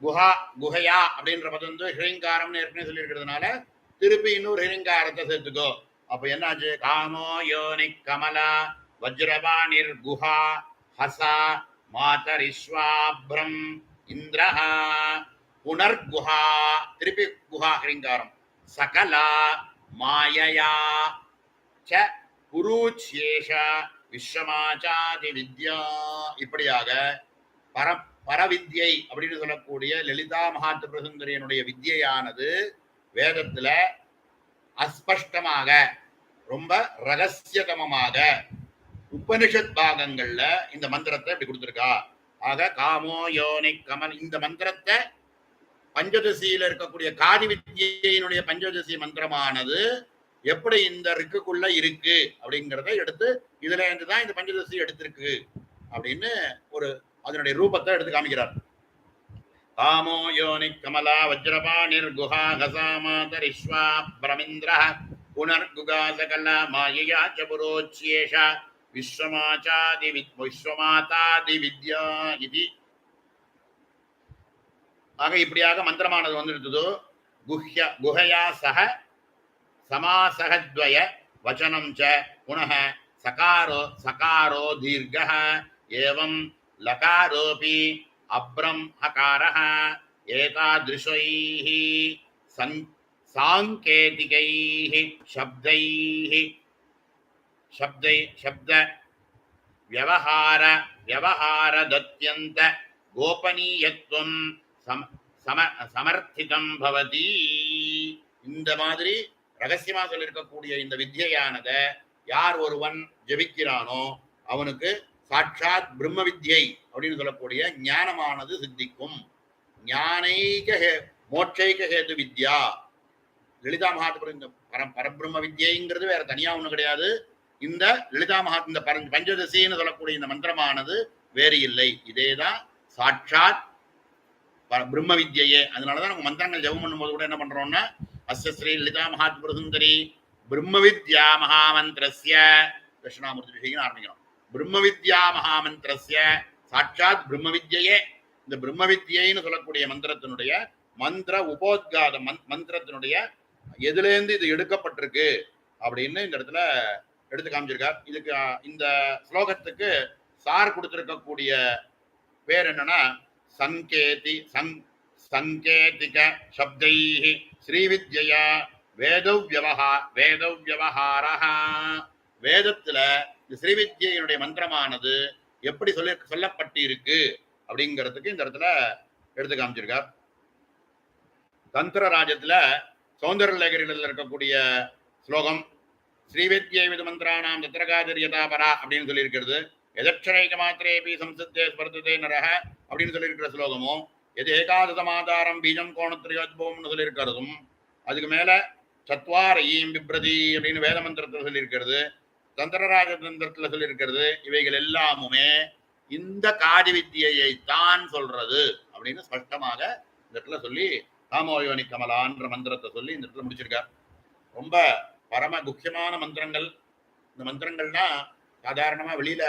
குஹா குஹயா அப்படின்ற பதம் வந்து ஹிரிங்காரம்னு ஏற்கனவே சொல்லி இருக்கிறதுனால திருப்பி இன்னொரு ஹிரிங்காரத்தை சேர்த்துக்கோ. அப்ப என்னாச்சு? காமோ யோனி கமலா வஜ்ரபாணிர் குஹா ஹசா மாதரிஸ்வாப்ரம் இந்திரஹா புனர்குஹா, திருப்பி குஹா ஹிரிங்காரம். சகலா மாயயா ச புருச்யேஷா விஸ்வமாச்சாதி வித்யா. இப்படியாக பரவித்யை அப்படின்னு சொல்லக்கூடிய லலிதா மகாத்மிர சுந்தரியனுடைய வித்யானது வேதத்துல அஸ்பஷ்டமாக ரொம்ப ரகசியதமமாக உபனிஷத் பாகங்கள்ல இந்த மந்திரத்தை இப்படி கொடுத்திருக்கா. ஆக காமோ யோனி கமல் இந்த மந்திரத்தை பஞ்சதசியில இருக்கக்கூடிய காதி வித்யினுடைய பஞ்சதசி மந்திரமானது எப்படி இந்த ரிக்குக்குள்ள இருக்கு அப்படிங்கிறத எடுத்து இதுல இருந்துதான் இந்த பஞ்சதசி எடுத்திருக்கு அப்படின்னு ஒரு அதனுடைய ரூபத்தை எடுத்து காமிக்கிறார். காமோ யோனி கமலா வஜ்ரபாணிர் குஹா கசாமாதரிஸ்வா பிரமிந்திர புனர்குகா சகல மாயயா ச புரோச்யேஷா விஸ்வமாச்சாதி விஸ்வமாதாதி வித்யா இது. ஆக இப்படியாக மந்திரமானது வந்துருந்தது. குஹ்ய குஹயா சக சமாசகத்வய வச்சனம் ச புனः சகாரோ சகாரோ தீர்க்கः ஏவம் லகாரோபி அப்ரம் ஹகாரः ஏதாத்ருஷைः சாங்கேதிகைः சப்தைः சப்த வியவஹாரதத்யந்த கோபனீயத்துவம் சமர்த்திதம் பவதி. இந்த மாதிரி ரகசியமா சொல்லியிருக்கக்கூடிய இந்த வித்யானத யார் ஒருவன் ஜபிக்கிறானோ அவனுக்கு சாட்சாத் பிரம்ம வித்யை அப்படின்னு சொல்லக்கூடிய ஞானமானது சித்திக்கும். ஞானைக மோட்சைக ஹேது வித்யா. லலிதா மகாத்மிர இந்த பரபிரம்ம வித்யைங்கிறது வேற தனியா ஒண்ணு கிடையாது. இந்த லலிதா இந்த பஞ்சதசின்னு சொல்லக்கூடிய இந்த மந்திரமானது வேறு இல்லை. இதேதான் சாட்சாத் பிரம்ம வித்யே. அதனாலதான் நம்ம மந்திரங்கள் ஜபம் பண்ணும்போது கூட என்ன பண்றோம்னா அஸ்ய ஸ்ரீ லலிதா மகாத்மிர சுந்தரி பிரம்ம வித்யா மகாமந்திரஸ்ய தட்சிணாமூர்த்தி விஷயம் ஆரம்பிக்கிறோம். பிரம்ம வித்யா மகாமந்திரஸ்ய சாட்சாத் பிரம்ம வித்யே. இந்த பிரம்ம வித்யைன்னு சொல்லக்கூடிய மந்திரத்தினுடைய மந்திர உபோத்காத மந்திரத்தினுடைய எதுலேருந்து இது எடுக்கப்பட்டிருக்கு அப்படின்னு இந்த இடத்துல எடுத்து காமிச்சிருக்கார். இதுக்கு இந்த ஸ்லோகத்துக்கு சார் கொடுத்திருக்கக்கூடிய பேர் என்னன்னா சங்கேதி சங்கேதிக சப்தைஹி ஸ்ரீவித்யா வேதவ்யவஹாரஹ. வேதத்துல இந்த ஸ்ரீவித்யினுடைய மந்திரமானது எப்படி சொல்லப்பட்டு இருக்கு அப்படிங்கிறதுக்கு இந்த இடத்துல எடுத்து காமிச்சிருக்கார். தந்திரராஜத்துல சௌந்தரலேகரில் இருக்கக்கூடிய ஸ்லோகம் ஸ்ரீவித்யை விது மந்திரானாம் தத்ரகாதிரியதாபரா அப்படின்னு சொல்லி இருக்கிறது. எதக்ஷரைக மாத்திரேபி சம்சித்தே ஸ்பர்ததே நரஹ அப்படின்னு சொல்லி இருக்கிற ஸ்லோகமும் எது ஏகாதசமாதாரம் பீஜம் கோணத்திரியோத்பவம்னு சொல்லி இருக்கிறதும் அதுக்கு மேல சத்வார் ஈம் பிப்ரதி அப்படின்னு வேத மந்திரத்தில் சொல்லி இருக்கிறது, தந்திரராஜ தந்திரத்துல சொல்லி இருக்கிறது. இவைகள் எல்லாமுமே இந்த காதி வித்தியை தான் சொல்றது அப்படின்னு ஸ்பஷ்டமாக இந்த இடத்துல சொல்லி காமோயோனி கமலான்ற மந்திரத்தை சொல்லி இந்த இடத்துல முடிச்சிருக்கார். ரொம்ப பரம முக்கியமான மந்திரங்கள். இந்த மந்திரங்கள்னா சாதாரணமா வெளியில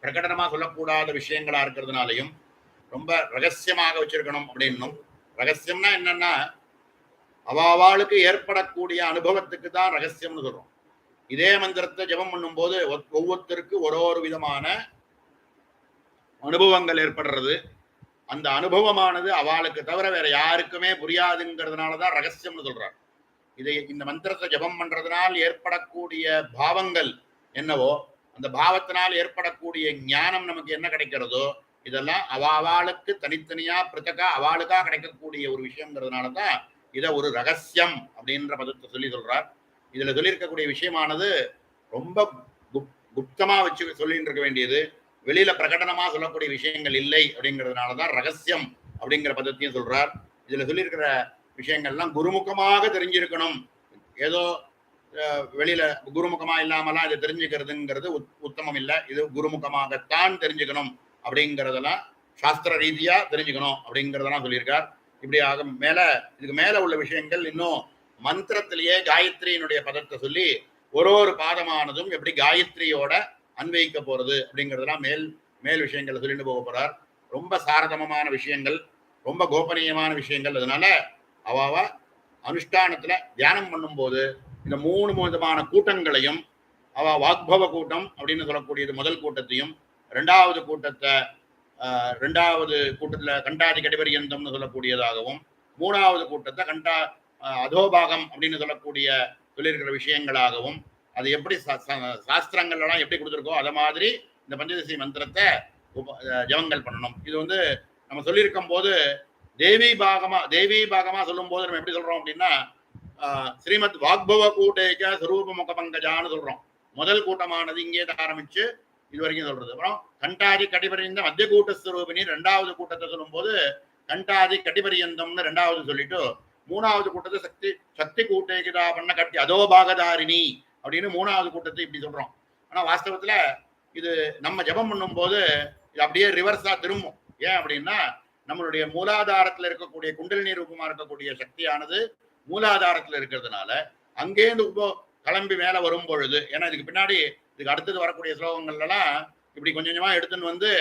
பிரகடனமா சொல்லக்கூடாத விஷயங்களா இருக்கிறதுனாலையும் ரொம்ப ரகசியமாக வச்சிருக்கணும் அப்படின்னும். ரகசியம்னா என்னன்னா அவாவாளுக்கு ஏற்படக்கூடிய அனுபவத்துக்கு தான் ரகசியம்னு சொல்றோம். இதே மந்திரத்தை ஜபம் பண்ணும் போது ஒவ்வொருத்தருக்கு ஒரு விதமான அனுபவங்கள் ஏற்படுறது. அந்த அனுபவமானது அவளுக்கு தவிர வேற யாருக்குமே புரியாதுங்கிறதுனாலதான் ரகசியம்னு சொல்றார். இந்த மந்திரத்தை ஜபம் பண்றதுனால் ஏற்படக்கூடிய பாவங்கள் என்னவோ, அந்த பாவத்தினால் ஏற்படக்கூடிய ஞானம் நமக்கு என்ன கிடைக்கிறதோ, இதெல்லாம் அவளுக்கு தனித்தனியா பிரத்யேகா அவளுக்கா கிடைக்கக்கூடிய ஒரு விஷயங்கிறதுனாலதான் இதை ஒரு ரகசியம் அப்படின்ற பதத்தை சொல்லி சொல்றார். இதுல சொல்லியிருக்கக்கூடிய விஷயமானது ரொம்ப குப்தமா வச்சு சொல்லிட்டு இருக்க வேண்டியது, வெளியில பிரகடனமா சொல்லக்கூடிய விஷயங்கள் இல்லை அப்படிங்கிறதுனாலதான் ரகசியம் அப்படிங்கிற பதத்தையும் சொல்றார். இதுல சொல்லியிருக்கிற விஷயங்கள்லாம் குருமுகமாக தெரிஞ்சிருக்கணும். ஏதோ வெளியில குருமுகமா இல்லாமலாம் இதை தெரிஞ்சுக்கிறதுங்கிறது உத்தமம் இல்லை. இது குருமுகமாகத்தான் தெரிஞ்சுக்கணும் அப்படிங்கிறதெல்லாம் சாஸ்திர ரீதியா தெரிஞ்சுக்கணும் அப்படிங்கிறதெல்லாம் சொல்லியிருக்கார். இப்படி ஆக மேல இதுக்கு மேல உள்ள விஷயங்கள் இன்னும் மந்திரத்திலேயே காயத்ரியினுடைய பதத்தை சொல்லி ஒரு பாதமானதும் எப்படி காயத்ரியோட அன்வயிக்க போறது அப்படிங்கிறதெல்லாம் மேல் விஷயங்களை சொல்லிட்டு போக போறார். ரொம்ப சாரதமமான விஷயங்கள், ரொம்ப கோபனீயமான விஷயங்கள். அதனால அவாவ அனுஷ்டானத்துல தியானம் பண்ணும்போது இந்த 3 விதமான கூட்டங்களையும் வாக்பவ கூட்டம் அப்படின்னு சொல்லக்கூடியது முதல் கூட்டத்தையும், ரெண்டாவது கூட்டத்துல கண்டாதி கடிபரியந்தம்னு சொல்லக்கூடியதாகவும், 3வது கூட்டத்தை அதோபாகம் அப்படின்னு சொல்லக்கூடிய சொல்லியிருக்கிற விஷயங்களாகவும், அது எப்படி சாஸ்திரங்கள்லாம் எப்படி கொடுத்துருக்கோ அதை மாதிரி இந்த பஞ்சதசி மந்திரத்தை ஜபங்கள் பண்ணணும். இது நம்ம சொல்லியிருக்கும் போது தேவி பாகமா சொல்லும் போது நம்ம எப்படி சொல்றோம் அப்படின்னா, ஸ்ரீமத் வாக்பவ கூட்டேக ஸ்வரூப முக பங்கஜான்னு சொல்றோம். முதல் கூட்டமானது இங்கே ஆரம்பிச்சு இது வரைக்கும் சொல்றது. அப்புறம் கண்டாதி கடிபரியந்தம் மத்திய கூட்ட ஸ்வரூபினி 2வது கூட்டத்தை சொல்லும் போது கண்டாதி கடிபரியந்தம்னு 2வது சொல்லிட்டு 3வது கூட்டத்தை சக்தி கூட்டேகிதா பண்ண கட்டி அதோபாகதாரிணி அப்படின்னு 3வது கூட்டத்தை இப்படி சொல்றோம். ஆனா வாஸ்தவத்துல இது நம்ம ஜபம் பண்ணும் போது இது அப்படியே ரிவர்ஸா திரும்பும். ஏன் அப்படின்னா, நம்மளுடைய மூலாதாரத்துல இருக்கக்கூடிய குண்டலினி ரூபமா இருக்கக்கூடிய சக்தியானது மூலாதாரத்துல இருக்கிறதுனால அங்கேருந்து கிளம்பி மேல வரும் பொழுது, ஏன்னா இதுக்கு அடுத்தது வரக்கூடிய ஸ்லோகங்கள்லாம் இப்படி கொஞ்சம் கொஞ்சமா எடுத்துன்னு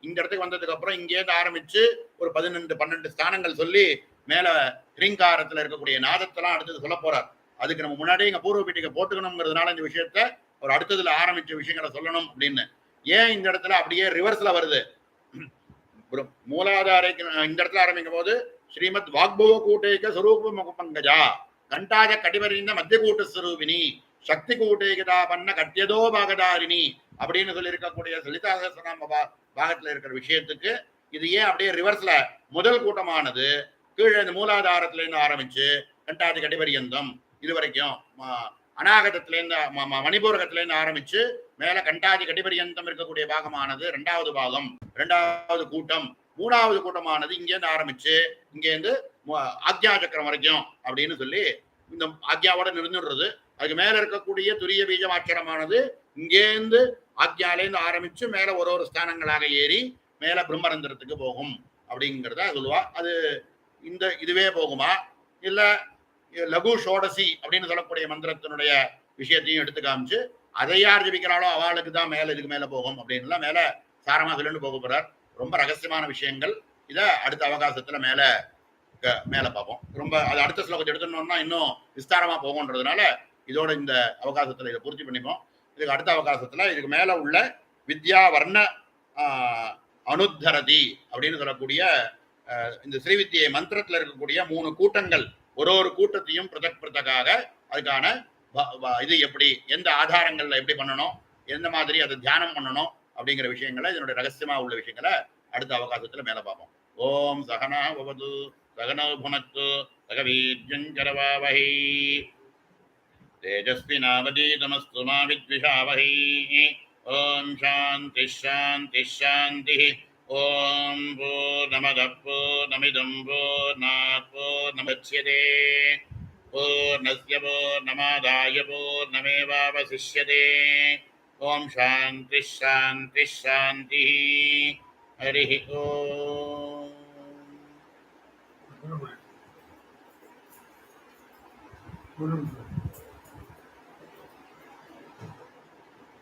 இந்த இடத்துக்கு வந்ததுக்கு அப்புறம் இங்கேருந்து ஆரம்பிச்சு ஒரு 12 ஸ்தானங்கள் சொல்லி மேல கிரீங்காரத்துல இருக்கக்கூடிய நாதத்தெல்லாம் அடுத்தது சொல்ல போறார். அதுக்கு நம்ம முன்னாடியே இங்க பூர்வ பீட்டிகை போட்டுக்கணுங்கிறதுனால இந்த விஷயத்த ஒரு அடுத்ததுல ஆரம்பிச்ச விஷயங்களை சொல்லணும் அப்படின்னு. ஏன் இந்த இடத்துல அப்படியே ரிவர்ஸ்ல வருது? மூலாதாரைக்கு இந்த இடத்துல ஆரம்பிக்கும் போது ஸ்ரீமத் வாக்பவ கூட்டேக ஸ்வரூப முக பங்கஜா கண்டாத கடிவரிந்த மத்திய கூட்ட ஸ்வரூபினி சக்தி கூட்டேகதா பண்ண கட்டியதோ பாகதாரிணி அப்படின்னு சொல்லி இருக்கக்கூடிய லலிதா சஹஸ்ரநாம பாகத்துல இருக்கிற விஷயத்துக்கு இது ஏன் அப்படியே ரிவர்ஸ்ல முதல் கூட்டமானது கீழே இந்த மூலாதாரத்துல இருந்து ஆரம்பிச்சு கண்டாதி கடிபரியந்தம் இது வரைக்கும், அநாகதத்துல இருந்து மணிபூரகத்துல இருந்து ஆரம்பிச்சு மேல கண்டாதி கடிபரியந்தம் இருக்கக்கூடிய பாகமானது 2வது பாகம், 2வது கூட்டம், 3வது கூட்டமானது இங்கேருந்து ஆரம்பிச்சு இங்கேருந்து ஆக்ஞா சக்கரம் வரைக்கும் அப்படின்னு சொல்லி இந்த ஆக்ஞாவோட நிறுந்துடுறது. அதுக்கு மேல இருக்கக்கூடிய துரிய பீஜமாட்சரமானது இங்கேருந்து ஆக்ஞாலேருந்து ஆரம்பிச்சு மேல ஒரு ஸ்தானங்களாக ஏறி மேல பிரம்மரந்திரத்துக்கு போகும் அப்படிங்கிறத சொல்லுவா. அது இதுவே போகுமா, இல்ல லகு ஷோடசி அப்படின்னு சொல்லக்கூடிய மந்திரத்தினுடைய விஷயத்தையும் எடுத்து காமிச்சு அதை யார் ஜபிக்கிறாளோ அவளுக்கு தான் மேல இதுக்கு மேல போகும் அப்படின்லாம் மேல சாரமா சொல்லிட்டு போக போறார். ரொம்ப ரகசியமான விஷயங்கள். இதை அடுத்த அவகாசத்துல மேல பார்ப்போம். ரொம்ப அது அடுத்த ஸ்லோகத்தை எடுத்துனோம்னா இன்னும் விஸ்தாரமா போகும்ன்றதுனால இதோட இந்த அவகாசத்துல இதை பூர்த்தி பண்ணிப்போம். இதுக்கு அடுத்த அவகாசத்துல இதுக்கு மேல உள்ள வித்யா வர்ண அனுத்தரதி அப்படின்னு சொல்லக்கூடிய இந்த ஸ்ரீவித்தியை மந்திரத்துல இருக்கக்கூடிய 3 கூட்டங்கள், ஒரு கூட்டத்தையும் பிரதக்காக அதுக்கான இது எப்படி, எந்த ஆதாரங்கள்ல எப்படி பண்ணணும், எந்த மாதிரி அதை தியானம் பண்ணணும் அப்படிங்கிற விஷயங்களை, இதனுடைய ரகசியமா உள்ள விஷயங்களை அடுத்த அவகாசத்துல மேல பார்ப்போம். ஓம் சகனா பவது சகனோ புனத்து சகவீர்யங்கரவாவஹை தேஜஸ்வினாவதீதமஸ்து மா வித்விஷாவஹை. ஓம் சாந்தி சாந்தி சாந்தி. ஓம் பூர்ணமதః பூர்ணமிதம் பூர்ணாத் பூர்ணமுதச்யதே பூர்ணஸ்ய பூர்ணமாதாய பூர்ணமேவாவசிஷ்யதே. ஓம் சாந்தி சாந்தி சாந்தி. ஹரி ஓம். குரு